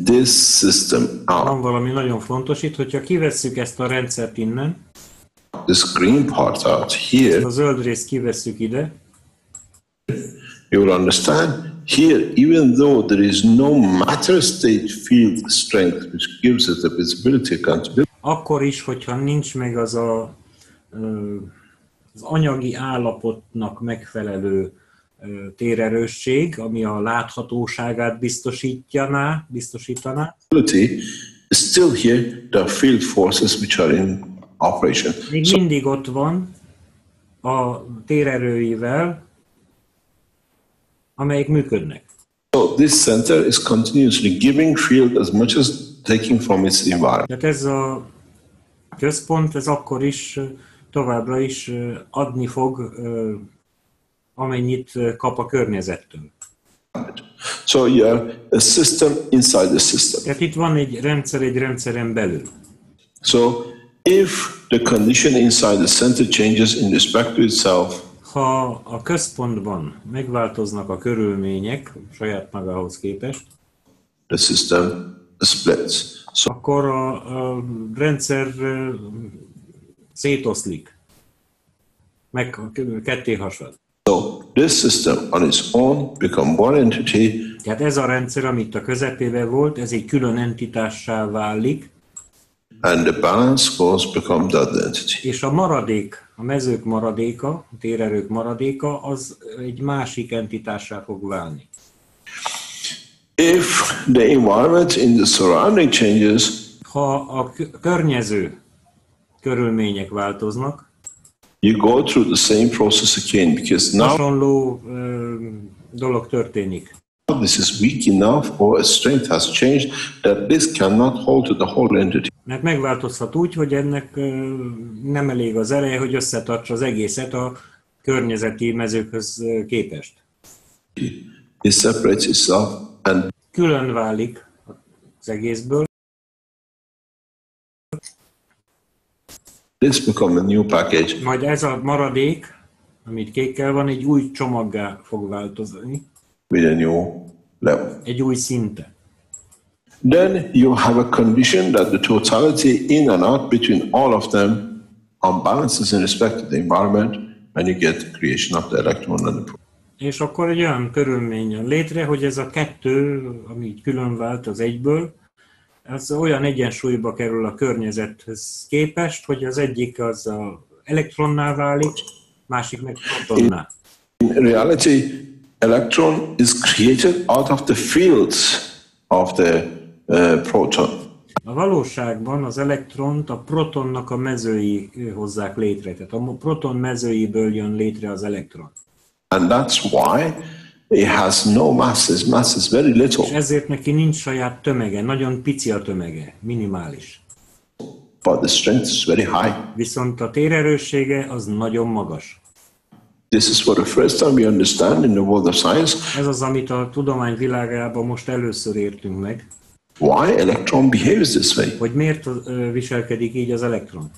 this system Van out, valami nagyon fontos itt, hogyha kivesszük ezt a rendszert innen, this green part out here, a zöld részt kivesszük ide, you will understand here, even though there is no matter state field strength which gives it the visibility accountability, akkor is, hogyha nincs meg az anyagi állapotnak megfelelő térerősség, ami a láthatóságát biztosítaná. still here there are field forces which are in operation. Még mindig ott van a térerőivel, amelyek működnek. So this center is continuously giving field as much as taking from its environment. Tehát ez a központ, ez akkor is továbbra is adni fog, amennyit kap a környezettől. So you have a system inside the system. Tehát itt van egy rendszeren belül. So if the condition inside the center changes in respect to itself, Ha a központban megváltoznak a körülmények saját magához képest, the system splits. So akkor a rendszer szétoszlik, meg ketté hasad. this system on its own become one entity, Tehát ez a rendszer, amit a közepében volt, ez egy külön entitássá válik, and the balance goes become the other entity. és a maradék, a mezők maradéka, a térerők maradéka, az egy másik entitássá fog válni. If the environment in the surrounding changes, Ha a környező körülmények változnak, you go through the same process again, because now hasonló dolog történik. this is weak enough or a strength has changed that this cannot hold to the whole entity. Mert megváltozhat úgy, hogy ennek nem elég az ereje, hogy összetartsa az egészet a környezeti mezőkhöz képest. It separates itself and Külön válik az egészből, this become a new package majd ez a maradék, amit kékkel van, egy új csomaggá fog változni, with a new level. egy új szinte. Then you have a condition that the totality in and out between all of them unbalances in respect to the environment, and you get the creation of the electron and the proton. És akkor egy olyan körülmény jön létre, hogy ez a kettő, ami így külön vált az egyből, az olyan egyensúlyba kerül a környezethez képest, hogy az egyik az a elektronná válik, másik meg protonná. In reality, electron is created out of the fields of the proton. A valóságban az elektront a protonnak a mezői hozzák létre, tehát a proton mezőiből jön létre az elektron. And that's why it has no mass. Its mass is very little, És ezért neki nincs saját tömege, nagyon pici a tömege, minimális. but the strength is very high. Viszont a térerőssége az nagyon magas. This is for the first time we understand in the world of science Ez az, amit a tudomány világában most először értünk meg, why electron behaves this way. hogy miért viselkedik így az elektron.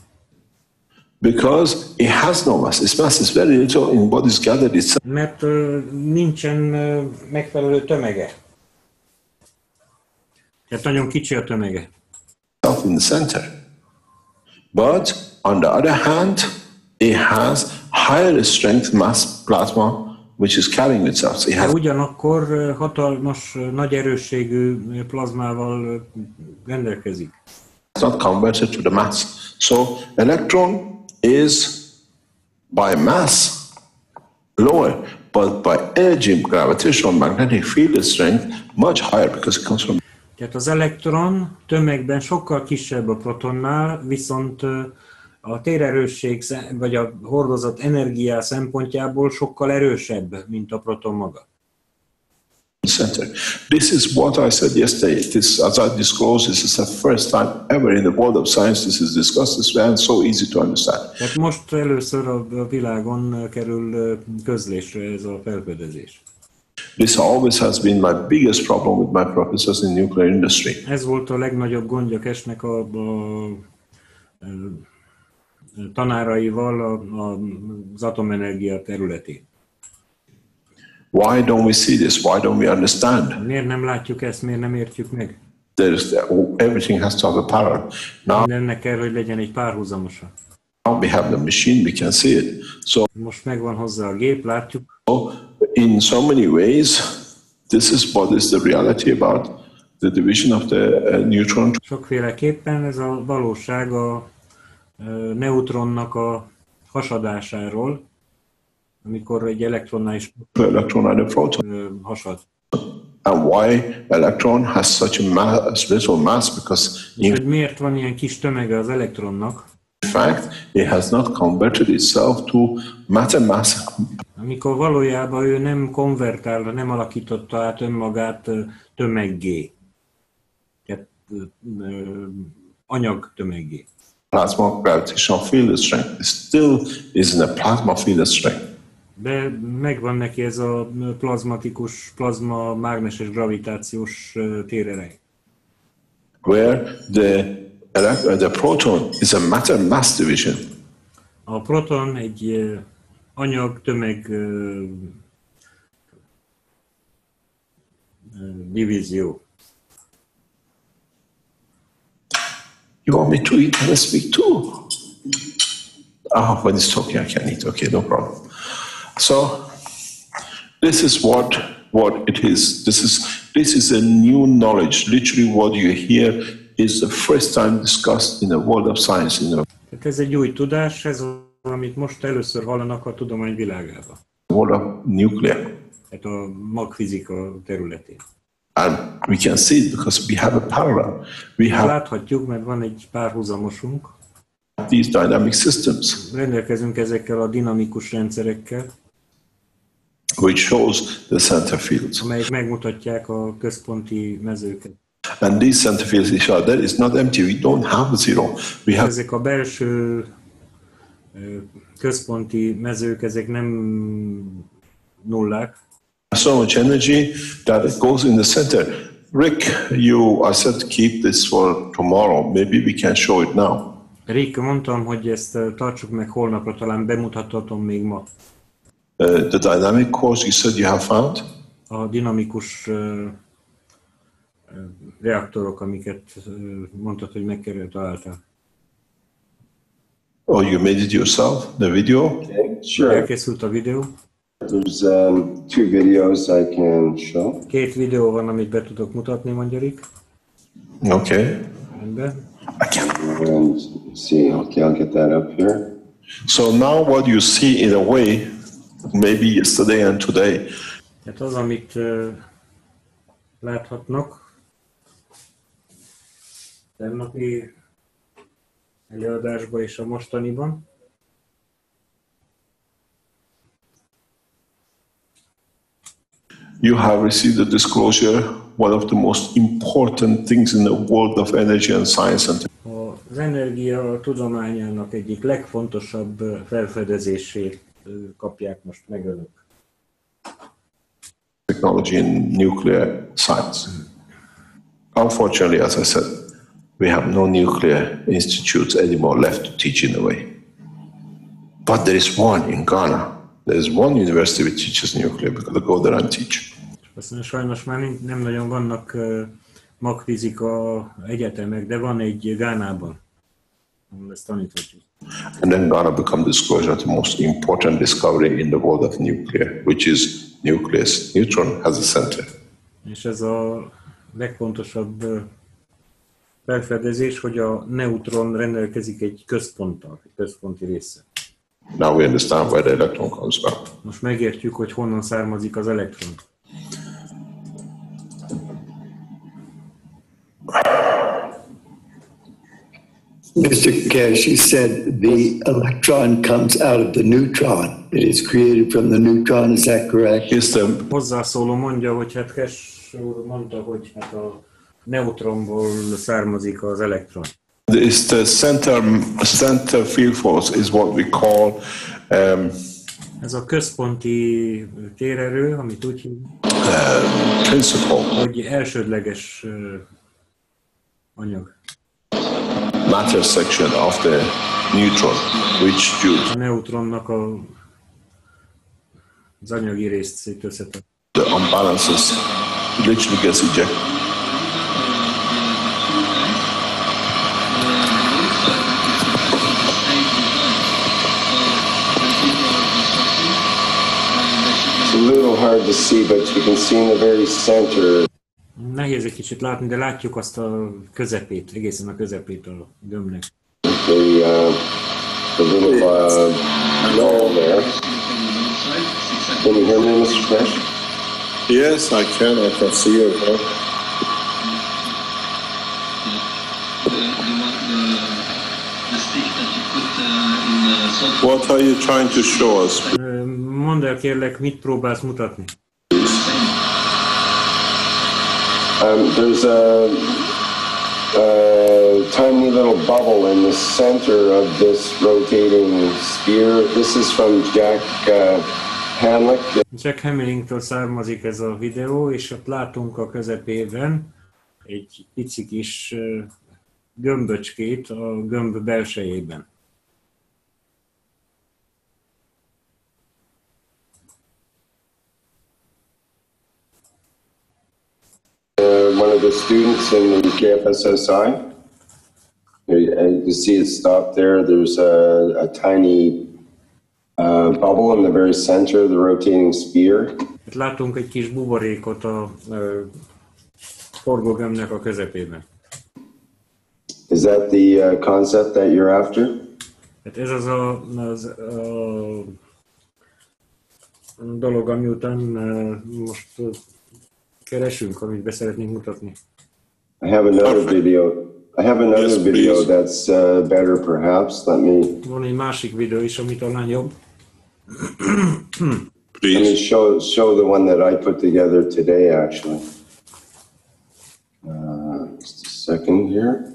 Because it has no mass. Its mass is very little in what is gathered itself. Mert nincsen megfelelő tömege. Tehát nagyon kicsi a tömege. In the center. But on the other hand, it has higher strength mass plasma which is carrying itself. De ugyanakkor hatalmas, nagy erősségű plazmával rendelkezik. It's not converted to the mass. So electron is by mass lower, but by energy, gravitational, magnetic field strength much higher because it comes from. Tehát az elektron tömegben sokkal kisebb a protonnál, viszont a térerősség vagy a hordozott energia szempontjából sokkal erősebb, mint a proton maga. Center. This is what I said yesterday. This, as I disclosed, this is the first time ever in the world of science this is discussed this way and so easy to understand. Tehát most először a világon kerül közlésre ez a felfedezés. This always has been my biggest problem with my professors in nuclear industry. Ez volt a legnagyobb gondja Cashnek a tanáraival az atomenergia területén. Why don't we see this? Why don't we understand? Miért nem látjuk ezt, miért nem értjük meg? Everything has to have a parallel. Mindennek kell, hogy legyen egy párhuzamosa. Now we have the machine, we can see it. So most megvan hozzá a gép, látjuk. In so many ways, this is what is the reality about the division of the neutron. Sokféleképpen ez a valóság a neutronnak a hasadásáról, amikor egy elektronnál is hasad. And why electron has such a little mass? Because miért van ilyen kis tömege az elektronnak? In fact, it has not converted itself to matter mass. Amikor valójában ő nem konvertálta, nem alakította át önmagát tömeggé. Tehát anyag tömeggé. Plasma gravitational field strength still is in a plasma field strength. De megvan neki ez a plazmatikus, plazma mágneses gravitációs térerej. Where the proton is a matter mass division. A proton egy anyag tömeg divízió. You want me to speak too? When it's talking, I can eat. Okay, no problem. So this is what it is. This is a new knowledge. Literally, what you hear is the first time discussed in the world of science. Tehát ez egy új tudás, ez amit most először hallanak a tudomány világában. The world of nuclear. Tehát a magfizika területén. And we can see it because we have a parallel. Láthatjuk, mert van egy párhuzamosunk. These dynamic systems. Rendelkezünk ezekkel a dinamikus rendszerekkel. Which shows the center fields. Amelyek megmutatják a központi mezőket. And these center fields, that is not empty. We don't have a zero. We have. Ezek a belső központi mezők, ezek nem nullák. So much energy that it goes in the center. Rick, I said keep this for tomorrow. Maybe we can show it now. Rick, mondtam, hogy ezt tartsuk meg holnapra, talán bemutathatom még ma. The dynamic cores you said you have found? A dinamikus reaktorok, amiket mondtad, hogy találtál. Oh, you made it yourself? The video? Okay, sure. Elkészült a videó. There's 2 videos I can show. 2 videó van, amit be tudok mutatni, mondja Rick. Okay. Rendben. I can. And see, okay, I'll get that up here. So now what you see in a way, maybe yesterday and today. Tehát az, amit láthatnak, tegnapi előadásban és a mostaniban. You have received a disclosure, one of the most important things in the world of energy and science. Az energia tudományának egyik legfontosabb felfedezését kapják most meg önök. Technology in nuclear science. Unfortunately, as I said, we have no nuclear institutes anymore left to teach in a way. But there is one in Ghana. There is one university which teaches nuclear. We're going to go there and teach. Aztán sajnos már nem nagyon vannak magfizika egyetemek, de van egy Gánában. Ezt taníthatjuk. And then Ghana become disclosure the most important discovery in the world of nuclear, which is nucleus. Neutron has a center. És ez a legfontosabb felfedezés, hogy a neutron rendelkezik egy központtal, egy központi része. Now we understand where the electron comes from. Most megértjük, hogy honnan származik az elektron. Mr. Cash, you said the electron comes out of the neutron. It is created from the neutron, is that correct? Hozzászóló mondja, hogy hát Cash úr mondta, hogy hát a neutronból származik az elektron. It's the center field force is what we call ez a központi térerő, amit úgy hívjuk, principle. Hogy elsődleges anyag. Matter section of the neutron, which due a neutronnak az anyagi részt szétösszetett. The unbalances literally gets ejected. It's a little hard to see, but you can see in the very center. Nehéz egy kicsit látni, de látjuk azt a közepét, egészen a közepét a gömbnek. The little knoll there. Can you hear me, Mr. Fresh? Yes, I can see you. What are you trying to show us? Mondd el kérlek, mit próbálsz mutatni? There's a tiny little bubble in the center of this rotating sphere. This is from Jack Hanlick. Jack Hamillingtől származik ez a videó, és ott látunk a közepében egy pici kis gömböcskét a gömb belsejében. One of the students in the KFSSI. You see it stop there. There's a tiny bubble in the very center of the rotating sphere. Látunk egy kis buborékot a forgógömbnek a közepében. Is that the concept that you're after? Hát ez az a dolog, ami után most keresünk, amit be szeretnénk mutatni. I have another video that's better perhaps. Let me. Van egy másik videó is, ami talán jobb. Let me show the one that I put together today actually. Just a second here.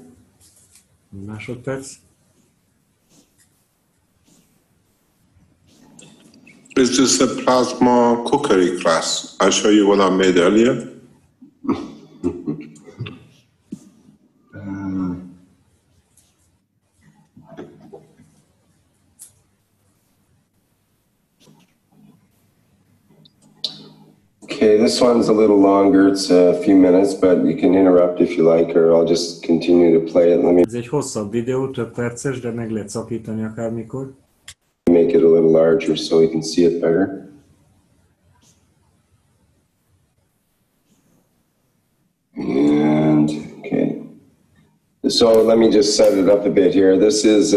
Másodperc. Is this a plasma cookery class? I'll show you what I made earlier. Okay, this one's a little longer. It's a few minutes, but you can interrupt if you like, or I'll just continue to play it. Let me. Ez egy hosszabb videó, több perces, de meg lehet szakítani akármikor. Make it a little larger so we can see it better. And okay, so let me just set it up a bit here. This is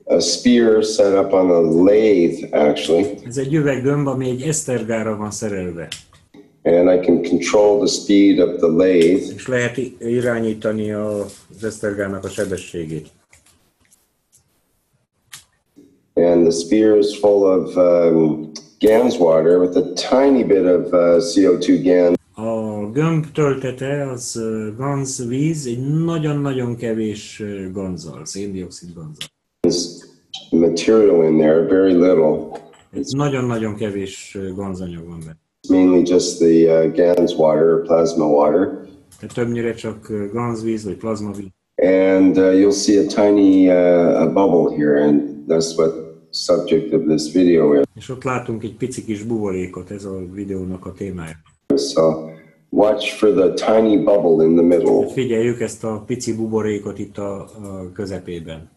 a spear set up on a lathe, actually. Ez egy üveggömb, ami egy esztergára van szerelve. And I can control the speed of the lathe. És lehet irányítani az esztergának a sebességét. And the spear is full of GANS water with a tiny bit of CO2 GANS. A gömb töltete az GANS víz, egy nagyon-nagyon kevés ganzzal, széndioxid ganzzal. Material in there, very little. Egy nagyon-nagyon kevés ganzanyag van benne. Mainly just the GANS water, plasma water. Tehát többnyire csak ganzvíz vagy plazmavíz. And you'll see a tiny a bubble here, and that's what subject of this video is. És ott látunk egy pici kis buborékot, ez a videónak a témája. So watch for the tiny bubble in the middle. Figyeljük ezt a pici buborékot itt a közepében.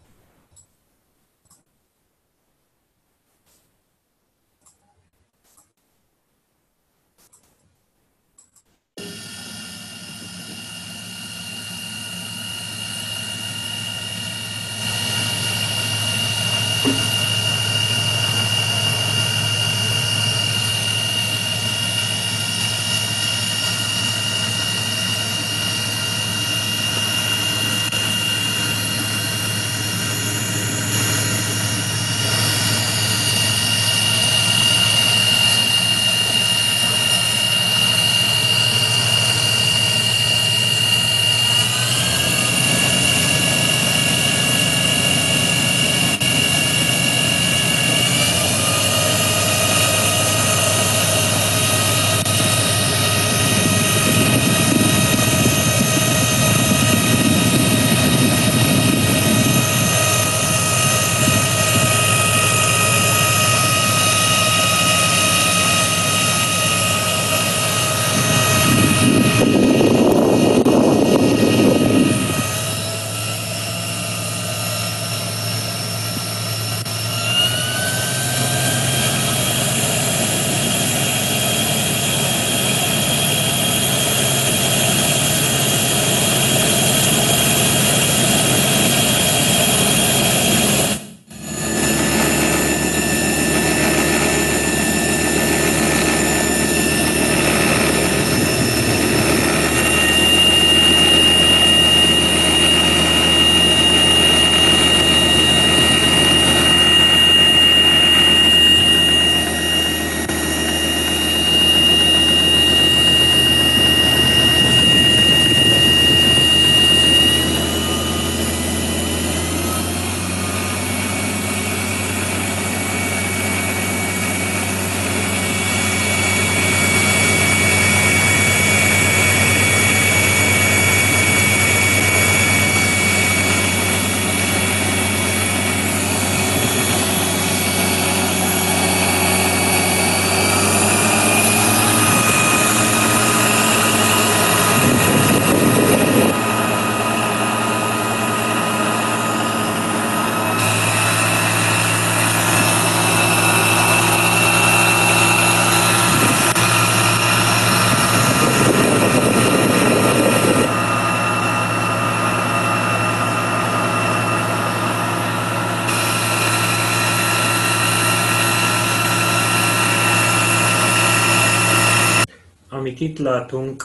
Amit itt látunk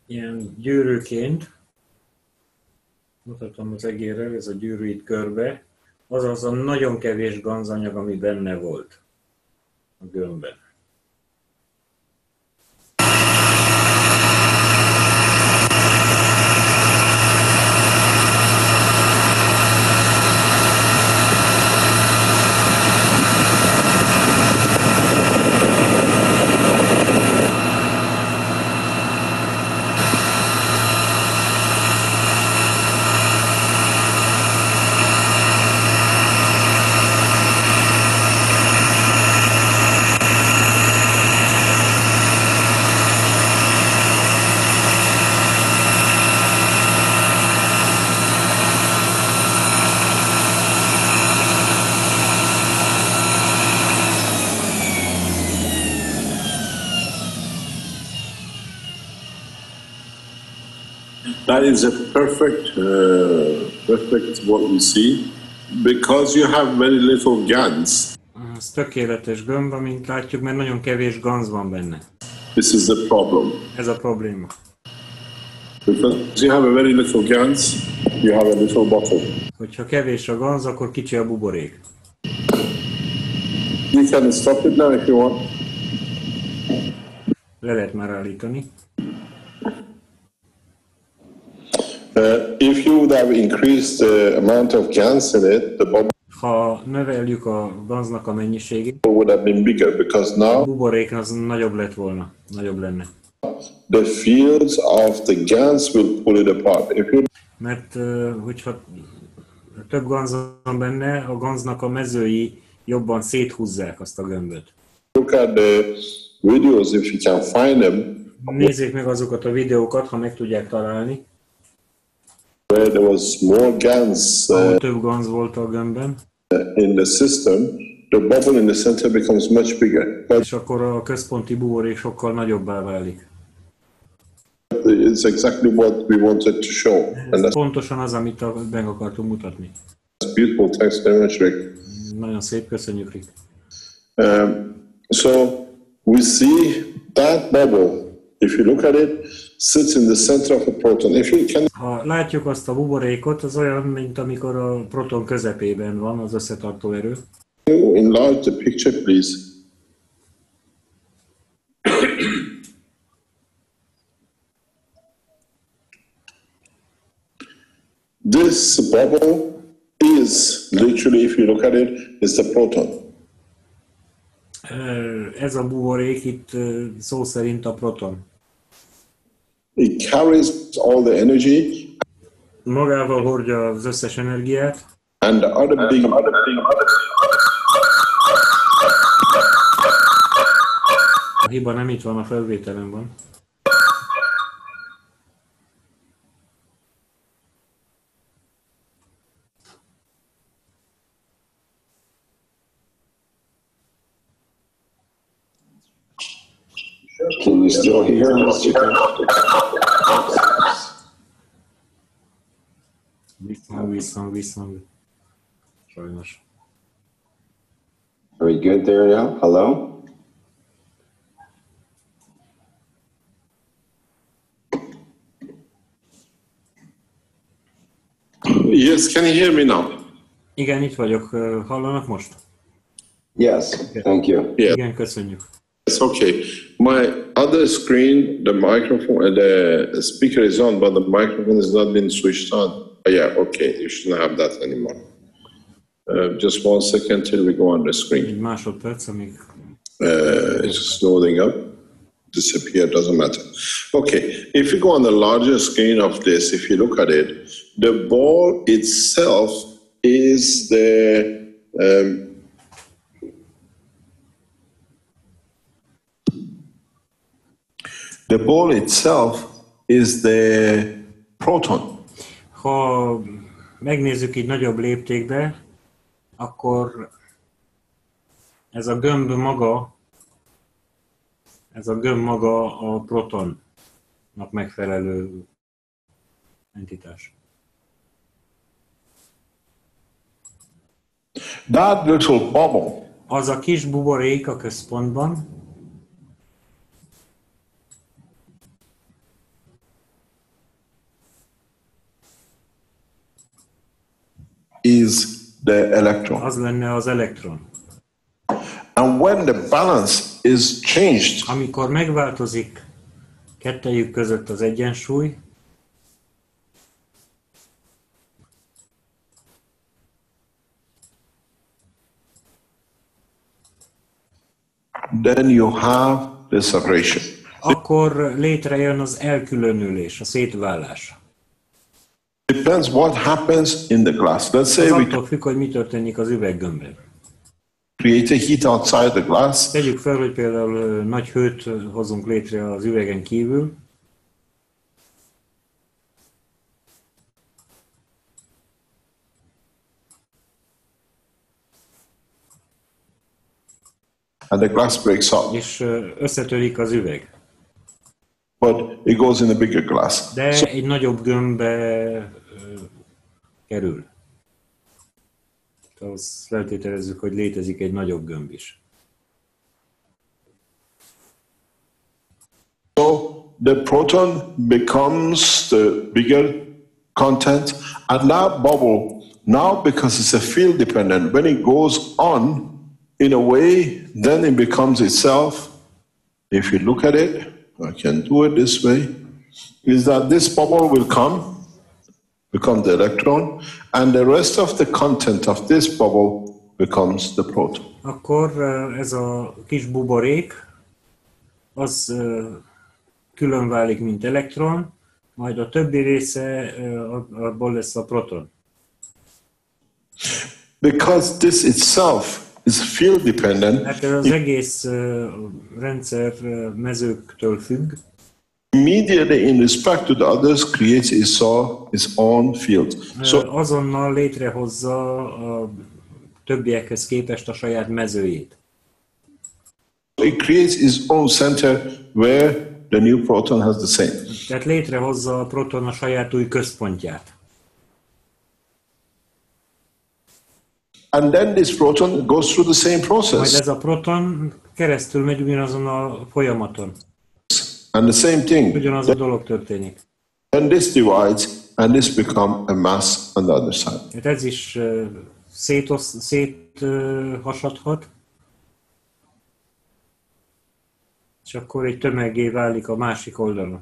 ilyen gyűrűként, mutatom az egérrel, ez a gyűrű itt körbe, az az a nagyon kevés ganzanyag, ami benne volt a gömbben. That is a perfect what we see, because you have very little gans. Ez tökéletes gömb, amint látjuk, mert nagyon kevés ganz van benne. This is the problem. Ez a probléma. Because you have a very little gans, you have a little bottle. Hogyha kevés a ganz, akkor kicsi a buborék. You can stop it now if you want. Le lehet már állítani. If you would have increased the amount of gans in it, the bubble Ha növeljük a ganznak a mennyiségét, would have been bigger, because a now buborék az nagyobb lett volna, nagyobb lenne. the fields of the gans will pull it apart. If you Mert hogyha több ganz van benne, a ganznak a mezői jobban széthúzzák azt a gömböt. look at the videos if you can find them, Nézzék meg azokat a videókat, ha meg tudják találni. where there was more GANs Ahol több GANs volt a gömbben, in the system, the bubble in the center becomes much bigger. But és akkor a központi buborék sokkal nagyobbá válik. it's exactly what we wanted to show. And Ez that's pontosan az, amit meg akartunk mutatni. beautiful. Thanks very much, Rick. Nagyon szép, köszönjük, Rick. So we see that bubble, if you look at it, sits in the center of a proton. If you can Ha látjuk azt a buborékot, az olyan, mint amikor a proton közepében van az összetartó erő. enlarge the picture, please. This bubble is literally, if you look at it, is the proton. Ez a buborék itt szó szerint a proton. It carries all the energy, Magával hordja az összes energiát, and the other big a hiba nem itt van, a felvételen van. Can you still hear Mr. Visszhang. Sajnos. Are we good there now? Hello? Yes, can you hear me now? Igen, itt vagyok. Hallanak most? Yes, thank you. Yeah. Igen, köszönjük. It's okay. My other screen, the microphone, the speaker is on, but the microphone has not been switched on. Yeah, okay. You shouldn't have that anymore. Just 1 second till we go on the screen. Egy másodperc, amíg... It's just loading up. Disappear, doesn't matter. Okay, if you go on the larger screen of this, if you look at it, the ball itself is the ball itself is the proton. Ha megnézzük így nagyobb léptékbe, akkor ez a gömb maga a protonnak megfelelő entitás. That little bubble Az a kis buborék a központban, is the electron. az lenne az elektron. And when the balance is changed, Amikor megváltozik kettejük között az egyensúly, then you have the separation. akkor létrejön az elkülönülés, a szétválás. Depends what happens in the glass. Let's say Ez we attól függ, hogy mi történik az üveggömbben. create a heat outside the glass. Tegyük fel, hogy például nagy hőt hozunk létre az üvegen kívül, And the glass breaks up, és összetörik az üveg. but it goes in a bigger glass. De egy nagyobb gömbbe kerül. Azt feltételezzük, hogy létezik egy nagyobb gömb is. So the proton becomes the bigger content, and that bubble, now because it's a field dependent, when it goes on, in a way, then it becomes itself. If you look at it, I can do it this way, is that this bubble will become the electron, and the rest of the content of this bubble becomes the proton. Akkor ez a kis buborék, az külön válik, mint elektron, majd a többi része abból lesz a proton. Because this itself is field dependent. Hát ez az egész rendszer mezőktől függ. Immediately in respect to the others creates its own field. So Azonnal létrehozza a többiekhez képest a saját mezőjét. it creates its own center where the new proton has the same. Tehát létrehozza a proton a saját új központját. And then this proton goes through the same Majd process. ez a proton keresztül megy ugyanazon a folyamaton. And the same thing. Ugyanaz a dolog történik. Then this divides and this become a mass on the other side. Hát ez is széthasadhat, és akkor egy tömeggé válik a másik oldalon.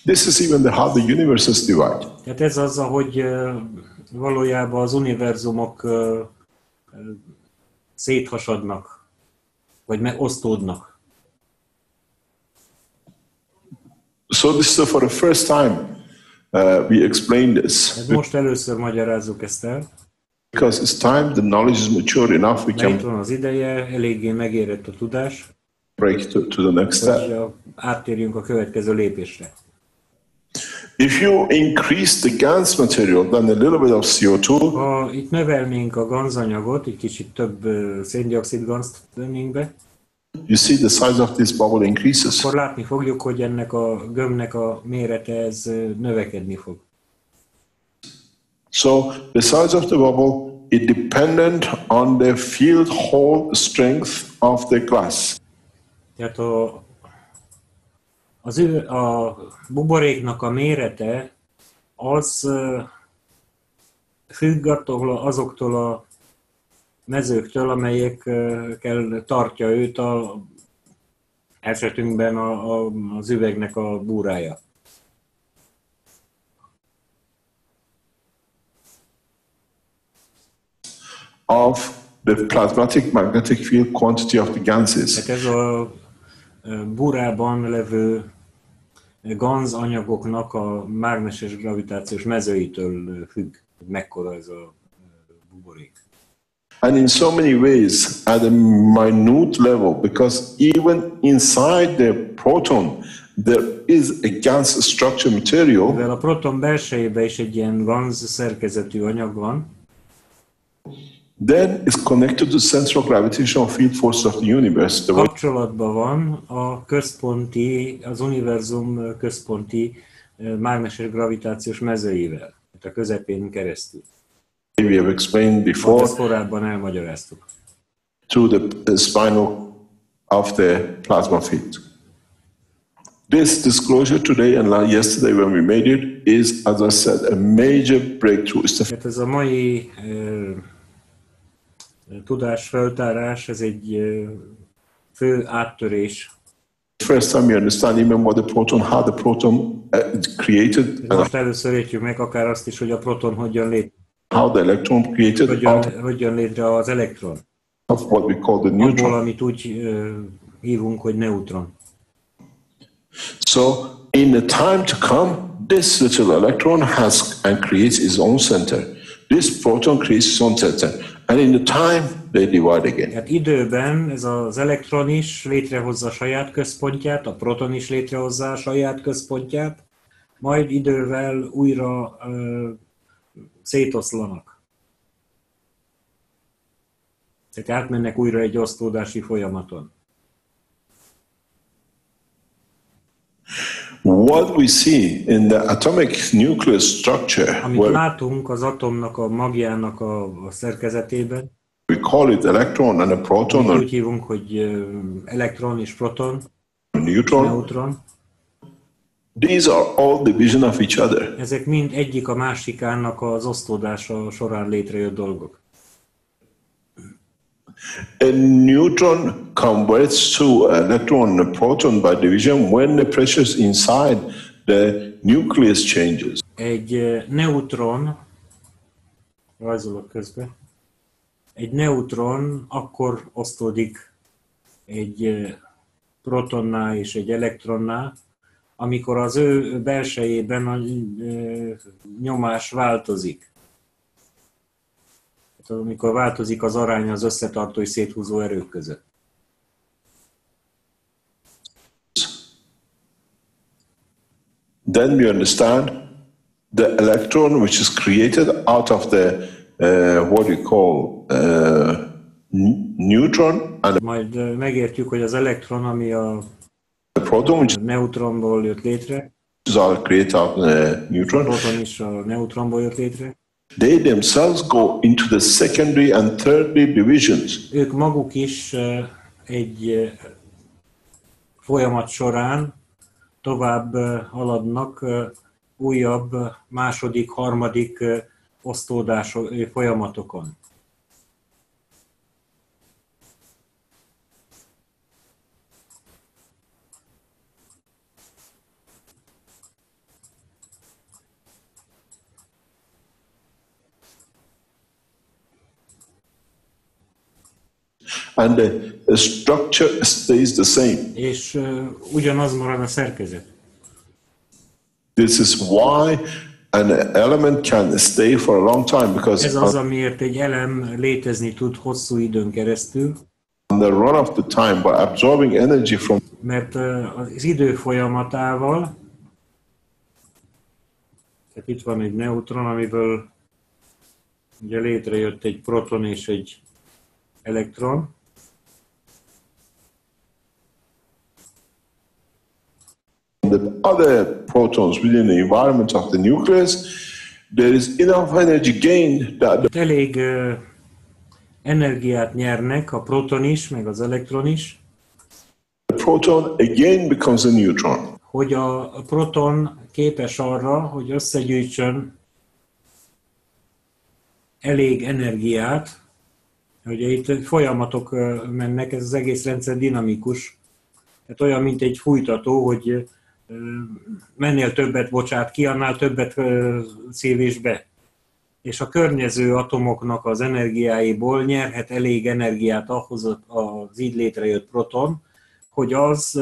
This is even how the universes divide. Tehát ez az, ahogy valójában az univerzumok széthasadnak, vagy osztódnak. So this is for the first time we explain this. Ez most először magyarázzuk ezt el, Because it's time the knowledge is mature enough, we mert itt can van az ideje, eléggé megérett a tudás, break to the next hogy step. áttérjünk a következő lépésre. If you increase the GANS material, then a little bit of CO2, Ha itt növelnénk a ganzanyagot, egy kicsit több széndioxid ganzt tennénk be, you see the size of this bubble increases. akkor látni fogjuk, hogy ennek a gömbnek a mérete ez növekedni fog. So the size of the bubble is dependent on the field hold strength of the glass. Tehát a buboréknak a mérete az függ azoktól a mezőktől, amelyekkel tartja őt esetünkben az üvegnek a búrája. Of the plasmatic magnetic field quantity of the ganses. Tehát ez a búrában levő ganzanyagoknak a mágneses gravitációs mezőitől függ, hogy mekkora ez a buborék. And in so many ways, at a minute level, because even inside the proton, there is a GANS structure material, Mivel a proton belsejében is egy ilyen ganz szerkezetű anyag van, then it's connected to the central gravitational field force of the universe. kapcsolatban van az univerzum központi mágneses gravitációs mezőivel, tehát a közepén keresztül. We have explained before Ezt korábban elmagyaráztuk. through the spinal of the plasma field. This disclosure today and yesterday when we made it is, as I said, a major breakthrough. It's the Tehát ez a mai tudásfeltárás, ez egy fő áttörés. first time you understand even what the proton, how the proton is created, and Most először értjük meg akár azt is, hogy a proton hogyan how the electron created out hogyan létre az elektron. of what we call the Abból, neutron. amit úgy hívunk, hogy neutron. So in the time to come, this little electron has and creates its own center. This proton creates its own center. And in the time, they divide again. Tehát időben ez az elektron is létrehozza a saját központját, a proton is létrehozza a saját központját, majd idővel újra szétoszlanak. Tehát átmennek újra egy osztódási folyamaton. What we see in the atomic nuclear structure, Amit where látunk az atomnak, a magjának a szerkezetében, we call it electron and a proton amit or úgy hívunk, hogy elektron és proton, neutron, neutron, these are all division of each other. ezek mind egyik a másikának az osztódása során létrejött dolgok. A neutron converts to electron and a proton by division when the pressures inside the nucleus changes. Egy neutron, rajzolok közben, egy neutron akkor osztódik egy protonná és egy elektronná, amikor az ő belsejében a nyomás változik. amikor változik az arány az összetartó és széthúzó erők között. Then we understand the electron which is created out of the what we call neutron and Majd megértjük, hogy az elektron, ami a the proton which neutronból jött létre, is all created out of the a neutron. proton is a neutronból jött létre, They themselves go into the secondary and tertiary divisions. ők maguk is egy folyamat során tovább haladnak újabb, második, harmadik osztódás folyamatokon. And the structure stays the same. És ugyanaz marad a szerkezet. This is why an element can stay for a long time, because Ez az, amiért egy elem létezni tud hosszú időn keresztül, on the run of the time, by absorbing energy from mert az idő folyamatával, tehát itt van egy neutron, amiből ugye létrejött egy proton és egy elektron, the other protons within the environment of the nucleus, there is enough energy gained that elég energiát nyernek a proton is, meg az elektron is, the proton again becomes a neutron. hogy a proton képes arra, hogy összegyűjtsön elég energiát. Ugye itt folyamatok mennek, ez az egész rendszer dinamikus. Tehát olyan, mint egy fújtató, hogy mennél többet bocsát ki, annál többet szív is be. És a környező atomoknak az energiáiból nyerhet elég energiát ahhoz az így létrejött proton, hogy az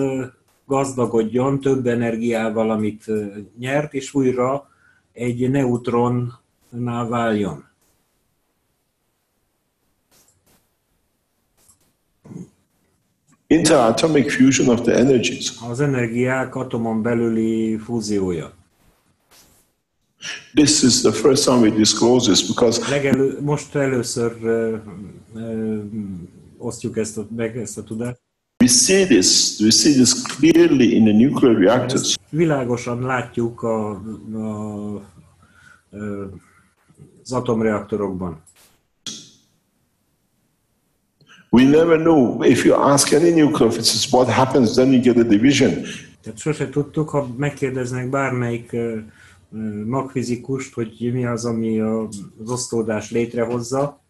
gazdagodjon több energiával, amit nyert, és újra egy neutronnál váljon. Interatomic fusion of the energies. Az energiák atomon belüli fúziója. This is the first time we disclose this, because Most először osztjuk meg ezt a tudást. we see this clearly in the nuclear reactors. Világosan látjuk az atomreaktorokban. We never know. If you ask any nuclear physicist what happens, then you get a division. Tehát sose tudtuk, ha megkérdeznek bármelyik magfizikust, hogy mi az, ami az osztódás létrehozza.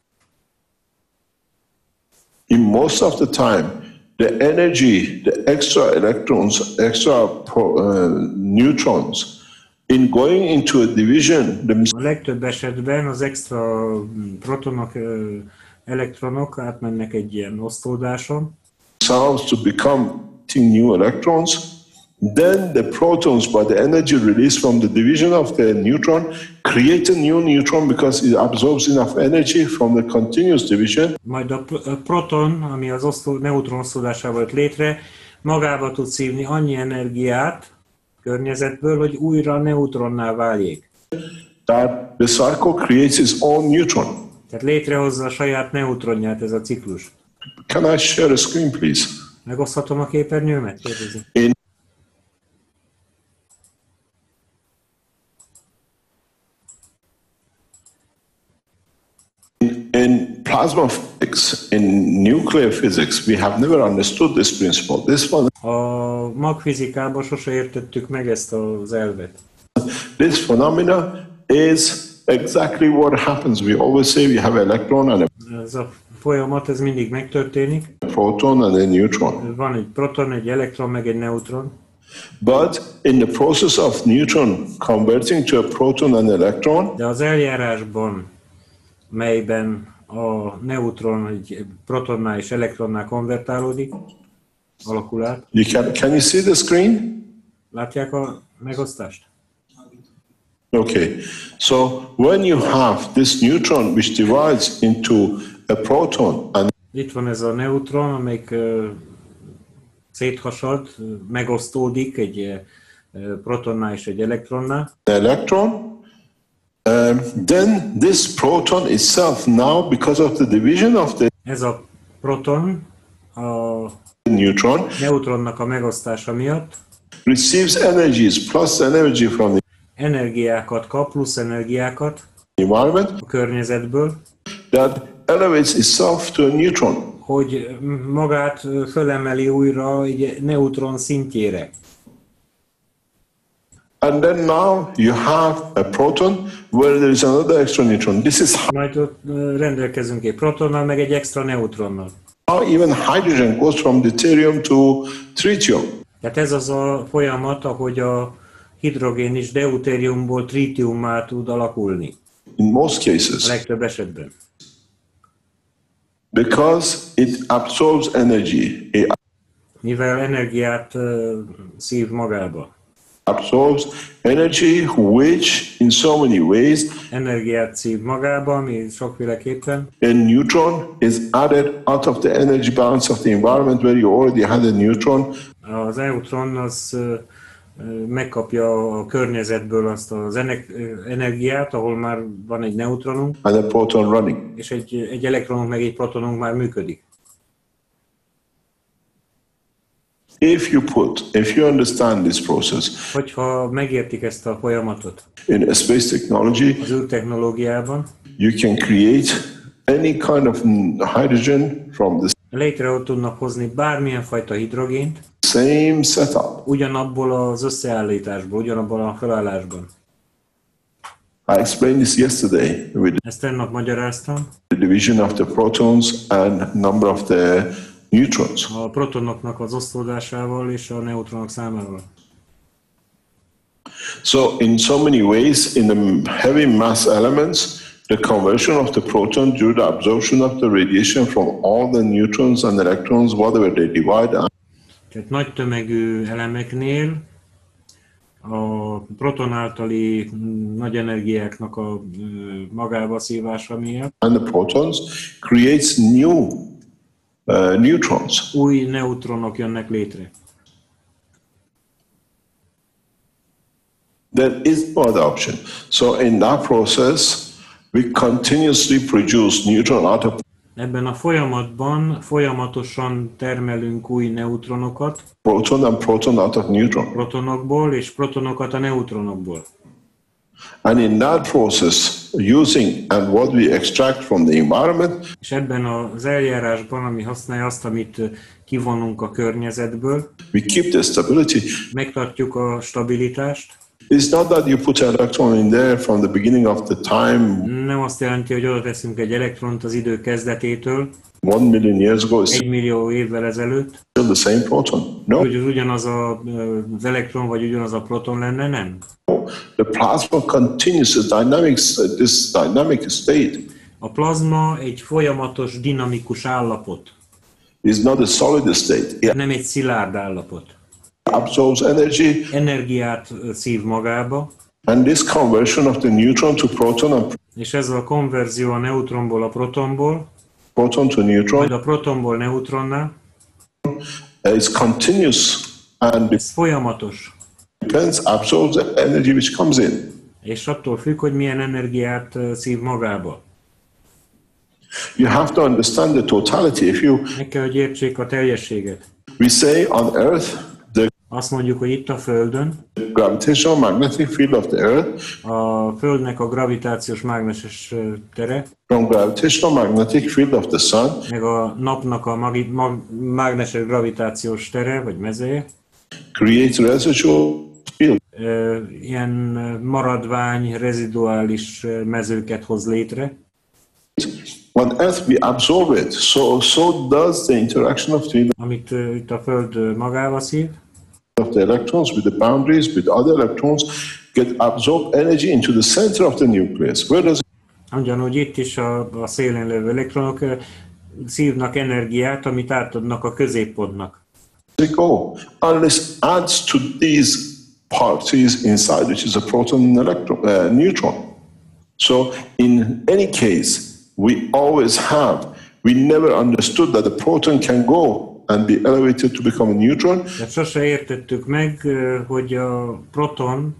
In most of the time, the energy, the extra electrons, extra neutrons, in going into a division, A legtöbb esetben az extra protonok, elektronok átmennek egy ilyen osztódáson, themselves to become new electrons, then the protons, by the energy released from the division of the neutron, create a new neutron because it absorbs enough energy from the continuous division. majd a proton, ami az neutron osztódásával jött létre, magába tud szívni annyi energiát környezetből, hogy újra neutronná váljék. That the cycle creates its own neutron. Tehát létrehozza a saját neutronját ez a ciklus. Can I share a screen, please? Megoszthatom a képernyőmet? Kérdezi. In plasma physics, in nuclear physics, we have never understood this principle. This one, A magfizikában sose értettük meg ezt az elvet. this phenomena is exactly what happens. We always say we have electron and Ez a folyamat, ez mindig megtörténik. a proton and a neutron. Van egy proton, egy elektron, meg egy neutron. But in the process of neutron converting to a proton and electron, De az eljárásban, melyben a neutron egy protonnál és elektronnál konvertálódik, alakul át. can you see the screen? Látják a megosztást? Okay, so when you have this neutron which divides into a proton and Itt van ez a neutron, amelyik széthasad, megosztódik egy protonnál és egy elektronnál. an electron, then this proton itself now, because of the division of the Ez a proton a neutron, neutronnak a megosztása miatt receives energies plus energy from the energiákat kap, plusz energiákat environment a környezetből, that elevates itself to a neutron. hogy magát fölemeli újra egy neutron szintjére. And then now you have a proton where there is another extra neutron. This is Majd ott rendelkezünk egy protonnal, meg egy extra neutronnal. how even hydrogen goes from deuterium to tritium. Tehát ez az a folyamat, ahogy a hidrogén is deutériumból tritiummá tud alakulni. In most A cases, legtöbb esetben. because it absorbs energy, it Mivel energiát szív magába. absorbs energy which in so many ways Energiát szív magába, ami sokféleképpen. a neutron is added out of the energy balance of the environment where you already had a neutron, Az neutron az megkapja a környezetből azt az energiát, ahol már van egy neutronunk, and a proton running. és egy elektronunk meg egy protonunk már működik. If you understand this process Hogyha megértik ezt a folyamatot in a space technology, az űrtechnológiában, you can create any kind of hydrogen from the létre tudnak hozni bármilyen fajta hidrogént, same setup. ugyanabból az összeállításból, ugyanabból a felállásban. I explained this yesterday with Ezt tegnap magyaráztam. the division of the protons and number of the neutrons. A protonoknak az osztódásával és a neutronok számával. So in so many ways, in the heavy mass elements, the conversion of the proton due to the absorption of the radiation from all the neutrons and electrons, whatever they divide, Tehát nagy tömegű elemeknél a proton általi nagy energiáknak a magába szívása miatt and the protons creates new neutrons. új neutronok jönnek létre. There is no other option. So in that process, we continuously produce neutron out of Ebben a folyamatban folyamatosan termelünk új neutronokat proton and proton out of neutron. protonokból, és protonokat a neutronokból. And in that process, using and what we extract from the environment, És ebben az eljárásban, ami használja azt, amit kivonunk a környezetből, we keep the stability. megtartjuk a stabilitást. It's not that you put an electron in there from the beginning of the time, Nem azt jelenti, hogy oda teszünk egy elektront az idő kezdetétől, 1 million years ago, it's 1 millió évvel ezelőtt, still the same proton. No, hogy az ugyanaz az elektron vagy ugyanaz a proton lenne, nem. the plasma continues this dynamic state. A plazma egy folyamatos, dinamikus állapot, It's not a solid state. It nem egy szilárd állapot. absorbs energy, Energiát szív magába, and this conversion of the neutron to proton and és ez a konverzió a neutronból a protonból, proton to neutron majd a protonból neutronná, is continuous and ez folyamatos, depends, absorbs the energy which comes in. és attól függ, hogy milyen energiát szív magába. You have to understand the totality. If you, Meg kell, hogy értsék a teljességet. we say on Earth, the Azt mondjuk, hogy itt a Földön, gravitational magnetic field of the Earth, a Földnek a gravitációs mágneses tere, from gravitational magnetic field of the Sun, meg a napnak a mágneses gravitációs tere, vagy mezeje, creates residual field. Ilyen maradvány, reziduális mezőket hoz létre. On Earth, we absorb it. So does the interaction of Amit itt a Föld magába szív, the electrons with the boundaries with other electrons get absorbed energy into the center of the nucleus. Where does ugyanúgy itt is a szélén lévő elektronok szívnak energiát, amit átadnak a középpontnak. it go? Unless adds to these parties inside, which is a proton and electron, neutron. So in any case, we always have, we never understood that the proton can go and be elevated to become a neutron. De sose értettük meg, hogy a proton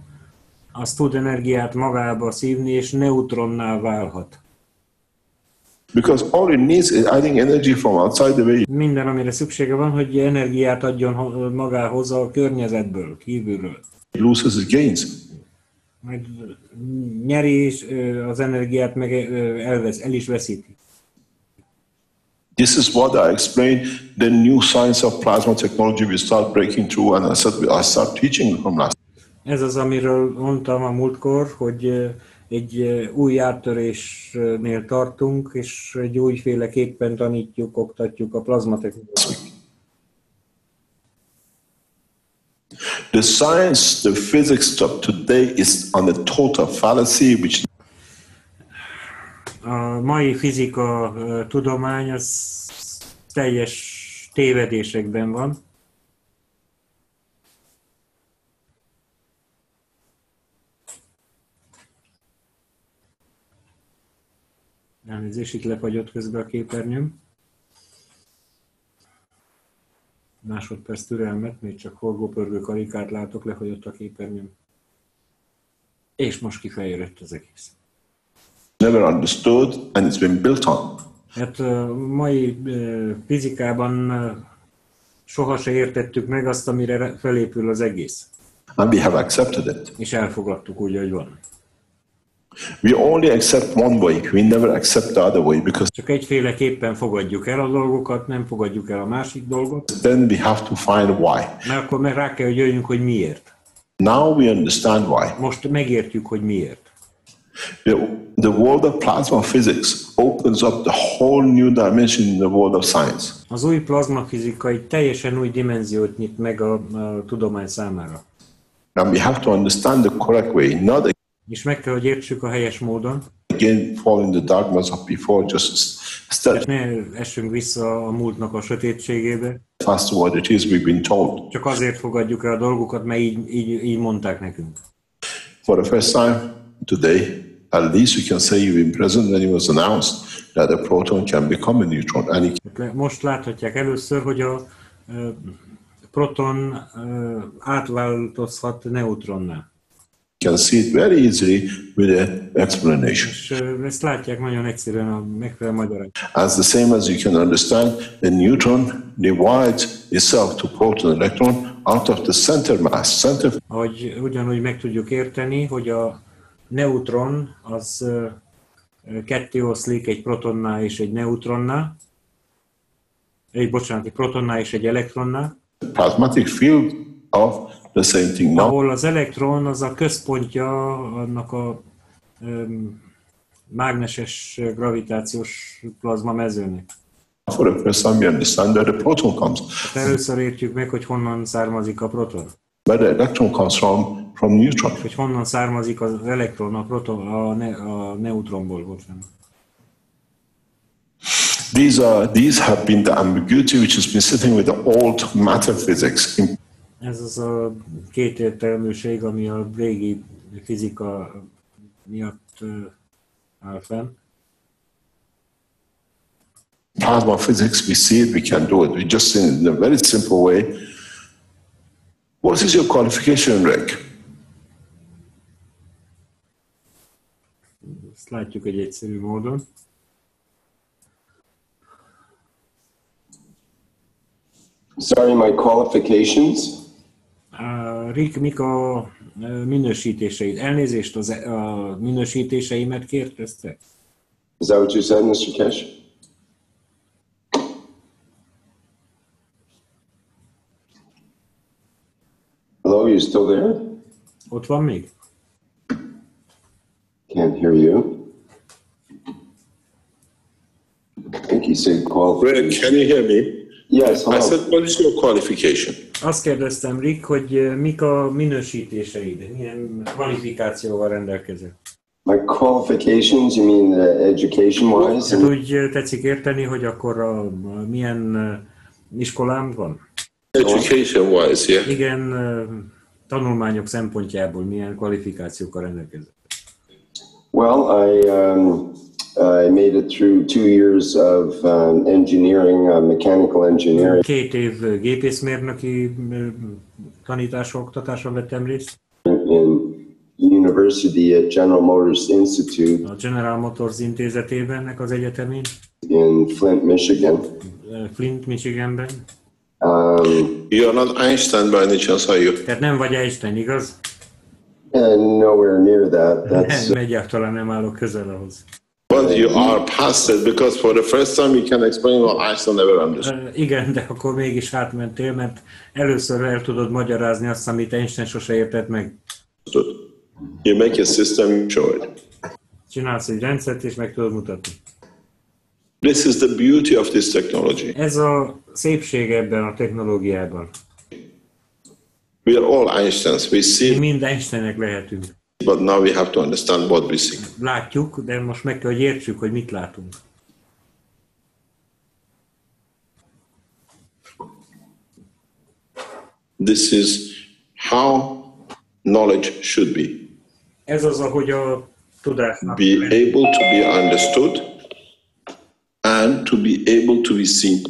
az tud energiát magába szívni, és neutronná válhat. Because all it needs is adding energy from outside the way. Minden, amire szüksége van, hogy energiát adjon magához a környezetből, kívülről. It loses its gains. Majd nyeri, és az energiát meg el is veszíti. This is what I explained, the new science of plasma technology we start breaking through, and I start teaching from last. Ez az, amiről mondtam a múltkor, hogy egy új áttörésnél tartunk, és egy újféleképpen tanítjuk, oktatjuk a plazmatechnológiát. The science, the physics of today is on a total fallacy, which a mai fizika tudomány az teljes tévedésekben van. Elnézést, itt lefagyott közben a képernyőm. Másodperc türelmet, még csak forgópörgő karikát látok, lefagyott a képernyőm. És most kifejlődött az egész. never understood and it's been built on. Hát mai fizikában soha se értettük meg azt, amire felépül az egész. And we have accepted it. És elfogadtuk úgy, hogy van. We only accept one way. We never accept the other way because Csak egyféleképpen fogadjuk el a dolgokat, nem fogadjuk el a másik dolgot. then we have to find why. Mert akkor meg rá kell, hogy jöjjünk, hogy miért. Now we understand why. Most megértjük, hogy miért. The world of plasma physics opens up the whole new dimension in the world of science. Az új plazmafizika egy teljesen új dimenziót nyit meg a tudomány számára. And we have to understand the correct way, not És meg kell, hogy értsük a helyes módon. again fall in the darkness of before, just step Ne essünk vissza a múltnak a sötétségébe. fast to what it is we've been told. Csak azért fogadjuk el a dolgokat, mert így mondták nekünk. For the first time today, at least we can say you've been present when it was announced that a proton can become a neutron. And it Most láthatják először, hogy a proton átváltozhat neutronná. can see it very easily with an explanation. És ezt látják nagyon egyszerűen a megfelelő magyarázat. As the same as you can understand, a neutron divides itself to proton and electron out of the center mass. Ahogy ugyanúgy meg tudjuk érteni, hogy a neutron az ketté oszlik egy protonnál és egy neutronná, egy protonnál és egy elektronná, Plasmatic field of the same thing. Now, ahol az elektron az a központja annak a mágneses gravitációs plazma mezőnek. for the first time we understand where the proton comes. Hát először értjük meg, hogy honnan származik a proton. Where the electron comes from neutron. Hogy honnan származik az elektron a neutronból. Bocsánat. These have been the ambiguity which has been sitting with the old matter physics. Ez az a kétértelműség, ami a régi fizika miatt áll fenn. Plasma physics, we see it, we can do it. We just see it in a very simple way. What is your qualification, Rick? Ezt látjuk egy egyszerű módon. Sorry, my qualifications? Rick, mik a minősítéseid? Elnézést, a minősítéseimet kérdezte? Is that what you said, Mr. Kesh? Hello, you still there? Ott van még? Can't hear you. I think he said qualification. Rick, can you hear me? Yes, hello. I said, what is your qualification? Azt kérdeztem, Rick, hogy mik a minősítéseid? Milyen kvalifikációval rendelkezel? My qualifications, you mean education-wise? Hát úgy tetszik érteni, hogy akkor milyen iskolám van? Education-wise, yeah. Igen, tanulmányok szempontjából milyen kvalifikációkkal rendelkezett? Well, I made it through 2 years of engineering, mechanical engineering 2 év gépészmérnöki tanításra, oktatásra vettem részt. in university at General Motors Institute A General Motors intézetében, ennek az egyetemén, in Flint, Michigan. Flint, Michiganben. You are not Einstein by any chance, are you? Tehát nem vagy Einstein, igaz? Nowhere near that. That's Nem, egyáltalán nem állok közel ahhoz. But you are past it because for the first time you can explain what Einstein never understood. Igen, de akkor mégis átmentél, mert először el tudod magyarázni azt, amit Einstein sose értett meg. You make a system, you show it. Csinálsz egy rendszert, és meg tudod mutatni. This is the beauty of this technology. Ez a szépség ebben a technológiában. We are all Einsteins. We Mi see, mind Einsteinek lehetünk. but now we have to understand what we see. Látjuk, de most meg kell, hogy értsük, hogy mit látunk. This is how knowledge should be. Ez az, ahogy a tudásnak Be able to be understood and to be able to be seen.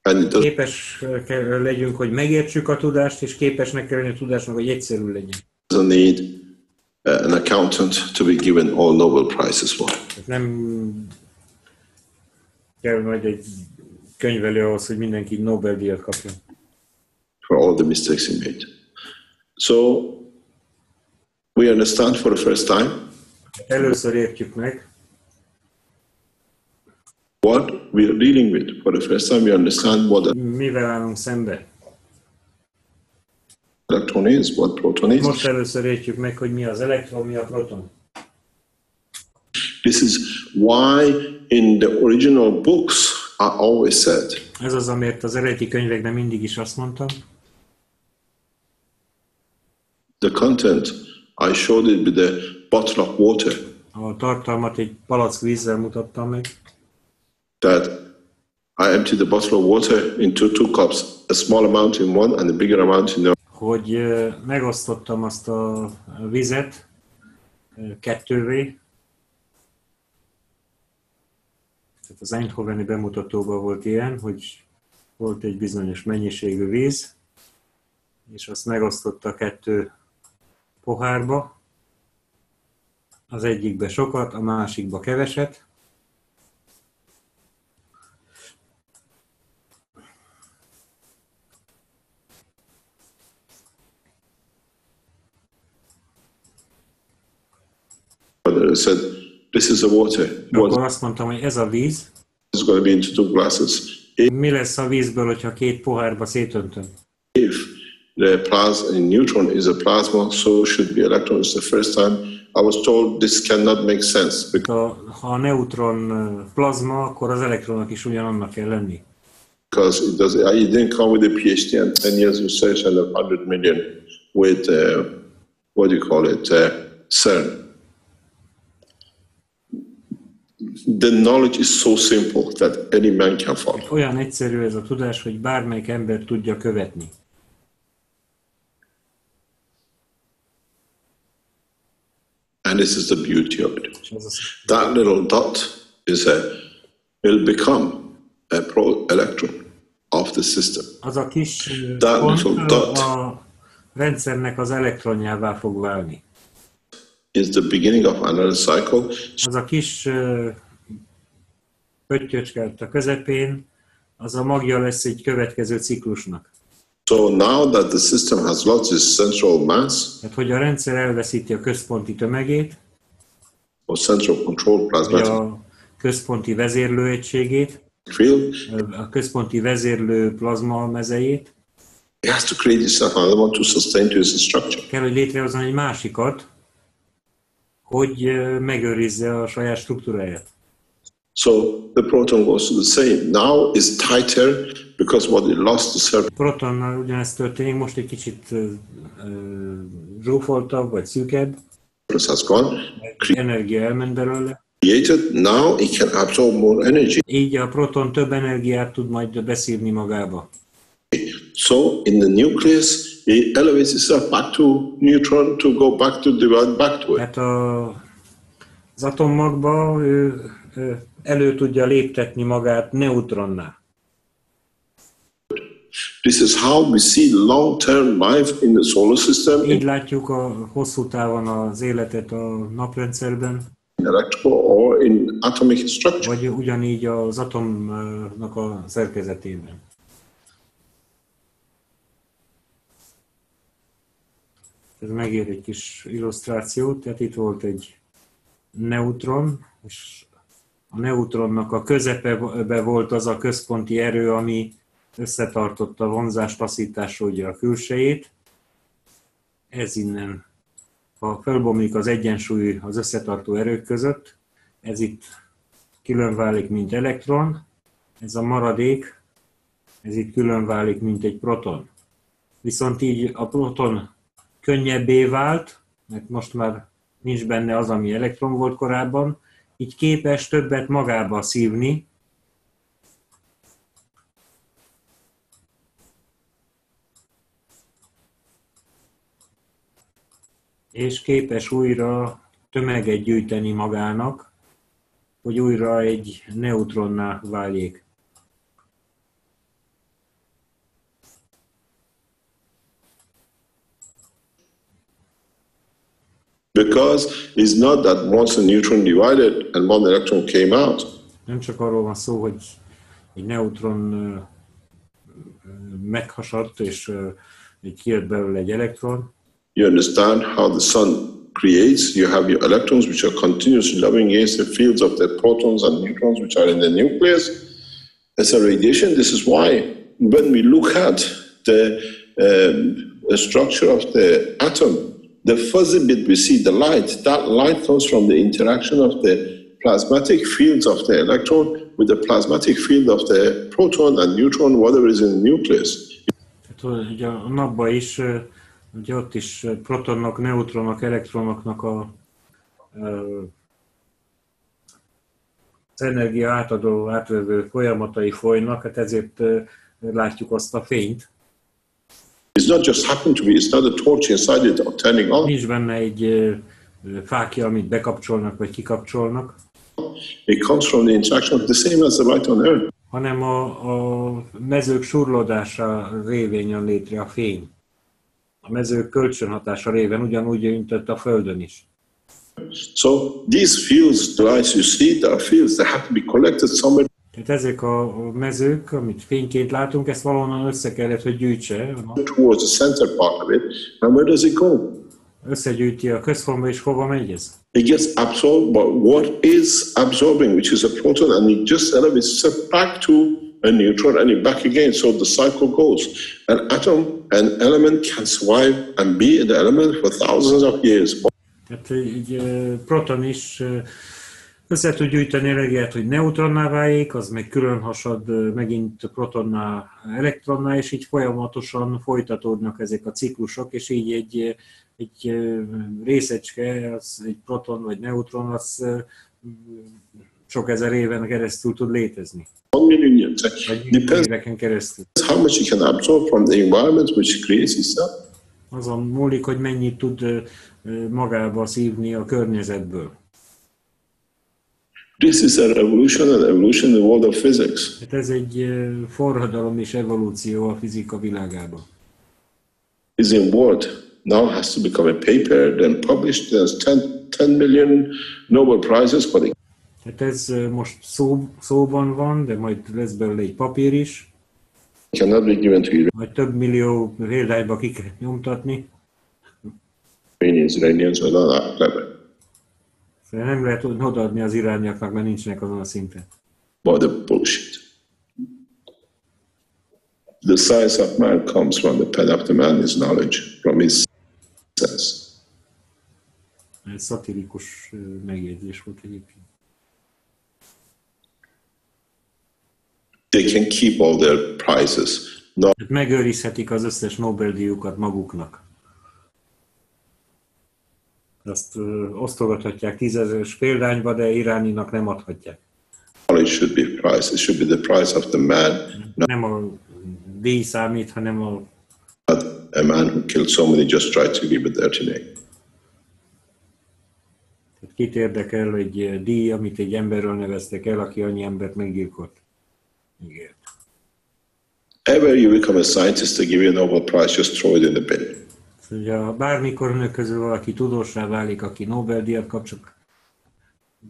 And it képes kell legyünk, hogy megértsük a tudást, és képesnek kell lenni a tudásnak, hogy egyszerű legyen. doesn't need an accountant to be given all Nobel Prizes for. Nem kell majd egy könyvelő ahhoz, hogy mindenki Nobel-díjat kapjon. For all the mistakes he made. So we understand for the first time Először értjük meg, what we are dealing with. For the first time we understand what an mivel állunk szembe. electron is, what proton is. Most először értjük meg, hogy mi az elektron, mi a proton. This is why in the original books I always said Ez az, amért az eredeti könyvekben mindig is azt mondtam, the content I showed it with the bottle of water, a tartalmat egy palack vízzel mutattam meg, that I emptied the bottle of water into 2 cups, a small amount in one and a bigger amount in the hogy megosztottam azt a vizet 2-vé. Tehát az Eindhoveni bemutatóban volt ilyen, hogy volt egy bizonyos mennyiségű víz, és azt megosztotta 2 pohárba. Az egyikbe sokat, a másikba keveset. I said, this is the water. Akkor What azt mondtam, hogy ez a víz. is going to be into 2 glasses? Mi lesz a vízből, hogyha 2 pohárba szétöntöm? If the plasma neutron is a plasma, so should be electron. It's the first time I was told this cannot make sense Ha a neutron plazma, akkor az elektronnak is ugyanannak kell lenni. because it didn't come with a PhD and 10 years research and 100 million with what do you call it, CERN. The knowledge is so simple that any man can follow. Olyan egyszerű ez a tudás, hogy bármelyik ember tudja követni. And this is the beauty of it. És ez az, That little dot will become a pro-electron of the system. az a kis That pont little dot a rendszernek az elektronjává fog válni. is the beginning of another cycle. Az a kis pöttyöcske a közepén, az a magja lesz egy következő ciklusnak. So now that the system has lost its central mass Tehát, hogy a rendszer elveszíti a központi tömegét, or central control vagy plasmatic a központi vezérlőegységét, field, a központi vezérlő plazma mezejét, it has to create itself another one to sustain to its structure. kell, hogy létrehozzon egy másikat, hogy megőrizze a saját struktúráját. So the proton goes to the same. Now it's tighter because what it lost the surface Protonnal ugyanezt történik, most egy kicsit zsúfoltabb, vagy szűkebb, has gone, energia elment belőle. created. Now it can absorb more energy. Így a proton több energiát tud majd beszívni magába. So in the nucleus, it elevates itself back to neutron to go back to divide back to it. Hát az atommagba ő elő tudja léptetni magát neutronná. This is how we see long-term life in the solar system, Így látjuk a hosszú távon az életet a naprendszerben, in electrical or in atomic structure. vagy ugyanígy az atomnak a szerkezetében. Ez megér egy kis illusztrációt, tehát itt volt egy neutron, és a neutronnak a közepebe volt az a központi erő, ami összetartotta a vonzás-taszításra ugye a külsejét. Ez innen, ha felbomlik az egyensúly az összetartó erők között, ez itt különválik, mint elektron, ez a maradék, ez itt különválik, mint egy proton. Viszont így a proton könnyebbé vált, mert most már nincs benne az, ami elektron volt korábban, így képes többet magába szívni, és képes újra tömeget gyűjteni magának, hogy újra egy neutronná váljék. Because it's not that once a neutron divided and one electron came out. Nem csak arról van szó, hogy egy neutron meghasadt, és így kijött belőle egy elektron. You understand how the sun creates. You have your electrons which are continuously rubbing against the fields of the protons and neutrons which are in the nucleus. As a radiation, this is why when we look at the structure of the atom, the fuzzy bit we see, the light, that light comes from the interaction of the plasmatic fields of the electron with the plasmatic field of the proton and neutron, whatever is in the nucleus. Tehát ugye a napban is, ugye ott is protonok, neutronok, elektronoknak az energia átadó, átvevő folyamatai folynak, hát ezért látjuk azt a fényt. It's not just happened to be, it's not a torch inside it or turning on. Nincs benne egy fákja, amit bekapcsolnak vagy kikapcsolnak, It comes from the interaction of the same as the light on Earth. hanem a mezők surlódása révén jön létre a fény. A mezők kölcsönhatása révén ugyanúgy mint a Földön is. So these fields, the lights you see, there are fields that have to be collected somewhere. Tehát ezek a mezők, amit fényként látunk, ezt valahonnan össze kellett, hogy gyűjtse. Towards the center part of it, and where does it go? Összegyűjti a központba, és hova megy ez? It gets absorbed, but what is absorbing, which is a proton, and it just elevates itself back to a neutron and it back again, so the cycle goes. An atom, an element can survive and be the element for thousands of years. Tehát egy proton is össze tud gyűjteni energiát, hogy neutronná váljék, az meg külön hasad megint protonná, elektronná, és így folyamatosan folytatódnak ezek a ciklusok, és így egy részecske, az egy proton vagy neutron, az sok ezer éven keresztül tud létezni. 1 million years. Vagy éveken keresztül. How much it can absorb from the environment which creates itself. Azon múlik, hogy mennyit tud magába szívni a környezetből. This is a revolution, an evolution in the world of physics. Hát ez egy forradalom és evolúció a fizika világában. Is in Word. Now has to become a paper, then published. There's 10 million Nobel Prizes for it. Hát ez most szóban van, de majd lesz belőle egy papír is. Cannot be given to Majd több millió példányba ki kell nyomtatni. Iranians are not that clever. Nem lehet odaadni az irányiaknak, mert nincsenek azon a szinten. But the bullshit. The science of man comes from the pen of the man, his knowledge, from his sense. Ez szatirikus megjegyzés volt egyébként. They can keep all their prizes. No, Megőrizhetik az összes Nobel-díjukat maguknak. Azt osztogathatják 10 000-es példányba, de iráninak nem adhatják. knowledge should be price. It should be the price of the man. Nem a díj számít, hanem a A man who killed so many just tried to give a dirty name. Kit érdekel egy díj, amit egy emberről neveztek el, aki annyi embert meggyilkolt? Igen. Ever you become a scientist, to give you a Nobel Prize, just throw it in the bin. Szóval bármikor önök közül valaki tudósá válik, aki Nobel-díjat kap, csak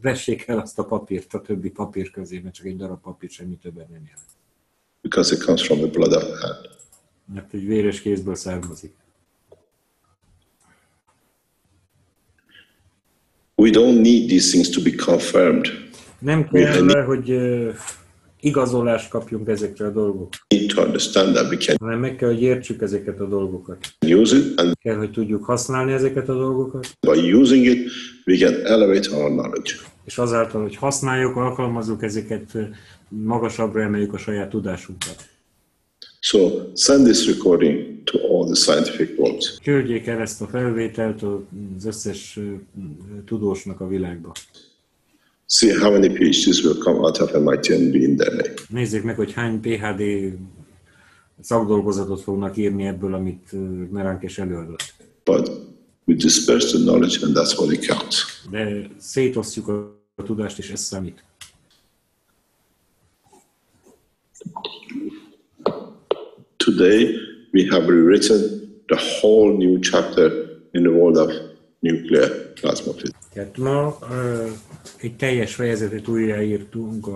vessék el azt a papírt a többi papír közé, mert csak egy darab papír, semmi többen nem jelent. Because it comes from the blood of man. Mert egy véres kézből származik. We don't need these things to be confirmed. Nem kell, hogy igazolást kapjunk ezekre a dolgokra, We need to understand that we can hanem meg kell, hogy értsük ezeket a dolgokat. use it, and Kell, hogy tudjuk használni ezeket a dolgokat, by using it, we can elevate our knowledge. és azáltal, hogy használjuk, alkalmazzuk ezeket, magasabbra emeljük a saját tudásunkat. So send this recording to all the scientific world. Küldjék el ezt a felvételt az összes tudósnak a világba. See how many PhDs will come out of MIT and be in their name. Nézzék meg, hogy hány PhD szakdolgozatot fognak írni ebből, amit Meránkes előadott. But we disperse the knowledge, and that's what it counts. De szétosztjuk a tudást, és ez számít. Today, we have rewritten the whole new chapter in the world of nuclear plasma physics. Tehát ma egy teljes fejezetet újraírtunk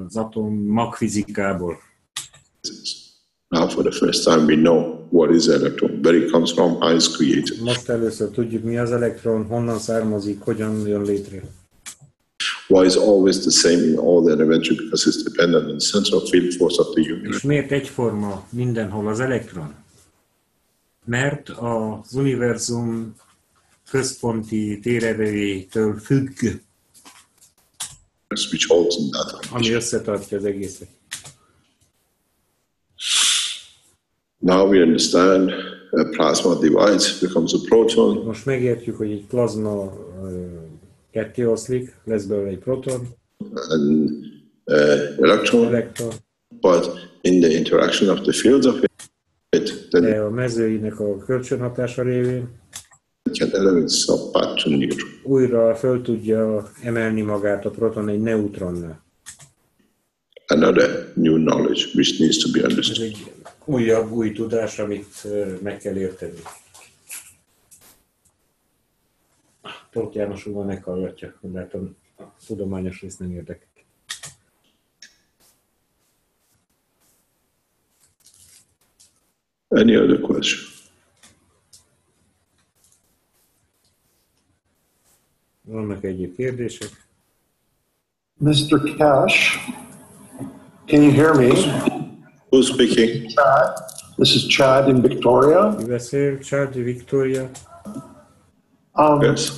az atom magfizikából. Now, for the first time, we know what is electron, where it comes from, how it's created. Most először tudjuk, mi az elektron, honnan származik, hogyan jön létre. Why is always the same in all the elementary? Because it's dependent on the central field force of the universe. És miért egyforma mindenhol az elektron? Mert az univerzum központi térerejétől függ, Which holds in that. ami összetartja az egészet. Now we understand a plasma divides, becomes a proton, Most megértjük, hogy egy plazma ketté oszlik, lesz belőle egy proton, and electron, elektron, but in the interaction of the fields of it, then de a mezőinek a kölcsönhatása révén it can elevate itself back to neutron. újra föl tudja emelni magát a proton egy neutronnál. Another new knowledge which needs to be Ez understood. egy újabb, új tudás, amit meg kell érteni. Tóth János úr meghallgatja, mert a tudományos rész nem érdekel. Any other question? Vannak egyéb kérdések? Mr. Cash, can you hear me? Who's speaking? Chad. This is Chad in Victoria. Ki beszél? Csádi Viktória? Yes.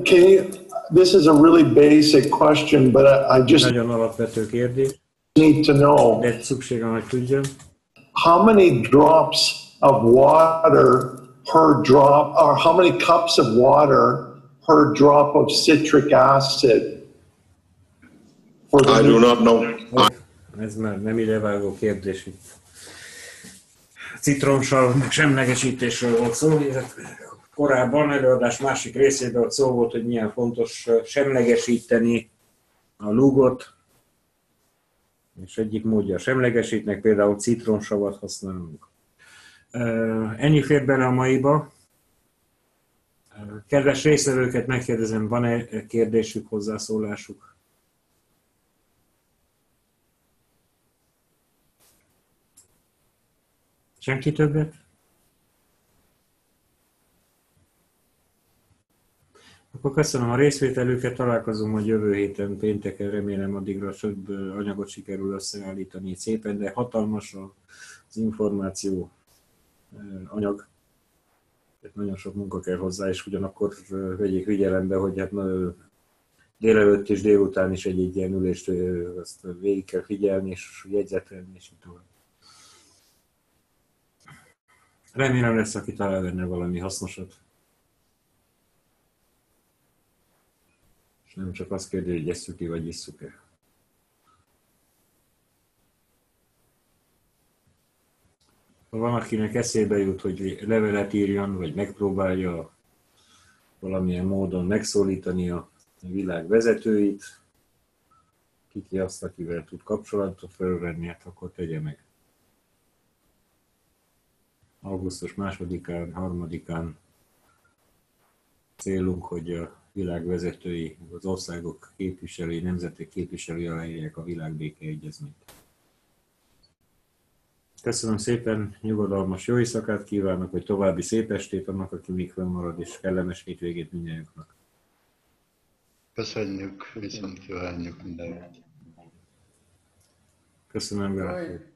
Can you, this is a really basic question, but I just Nagyon alapvető kérdés, need to know de szükségem, hogy tudjam. how many drops of water per drop, or how many cups of water per drop of citric acid for the I do not know. Ez már nem idevágó kérdés itt. Citromsav semlegesítésről volt szó, korábban előadás másik részében ott szó volt, hogy milyen fontos semlegesíteni a lugot, és egyik módja a semlegesítnek, például citromsavat használunk. Ennyi fér bele a maiba. Kedves résztvevőket megkérdezem, van-e kérdésük, hozzászólásuk? Senki többet? Akkor köszönöm a részvételüket, találkozunk majd jövő héten, pénteken, remélem addigra több anyagot sikerül összeállítani szépen, de hatalmas az információ anyag. Nagyon sok munka kell hozzá, és ugyanakkor vegyék figyelembe, hogy hát délelőtt és délután is egy ilyen ülést azt végig kell figyelni, és jegyzetelni, és így tovább. Remélem lesz, aki talál benne valami hasznosat. És nem csak azt kérdezi, hogy esszük ki, vagy isszuk-e. Ha van, akinek eszébe jut, hogy levelet írjon, vagy megpróbálja valamilyen módon megszólítani a világ vezetőit, kiki azt, akivel tud kapcsolatot felvenni, hát akkor tegye meg. Augusztus 2-án, 3-án célunk, hogy a világ vezetői, az országok képviselői, nemzetek képviselői aláírják a világbéke egyezményt. Köszönöm szépen, nyugodalmas jó éjszakát kívánok, vagy további szép estét annak, aki még fennmarad, és kellemes hétvégét mindnyájunknak. Köszönjük, viszont kívánjuk mindenkit. Köszönöm, Belátor.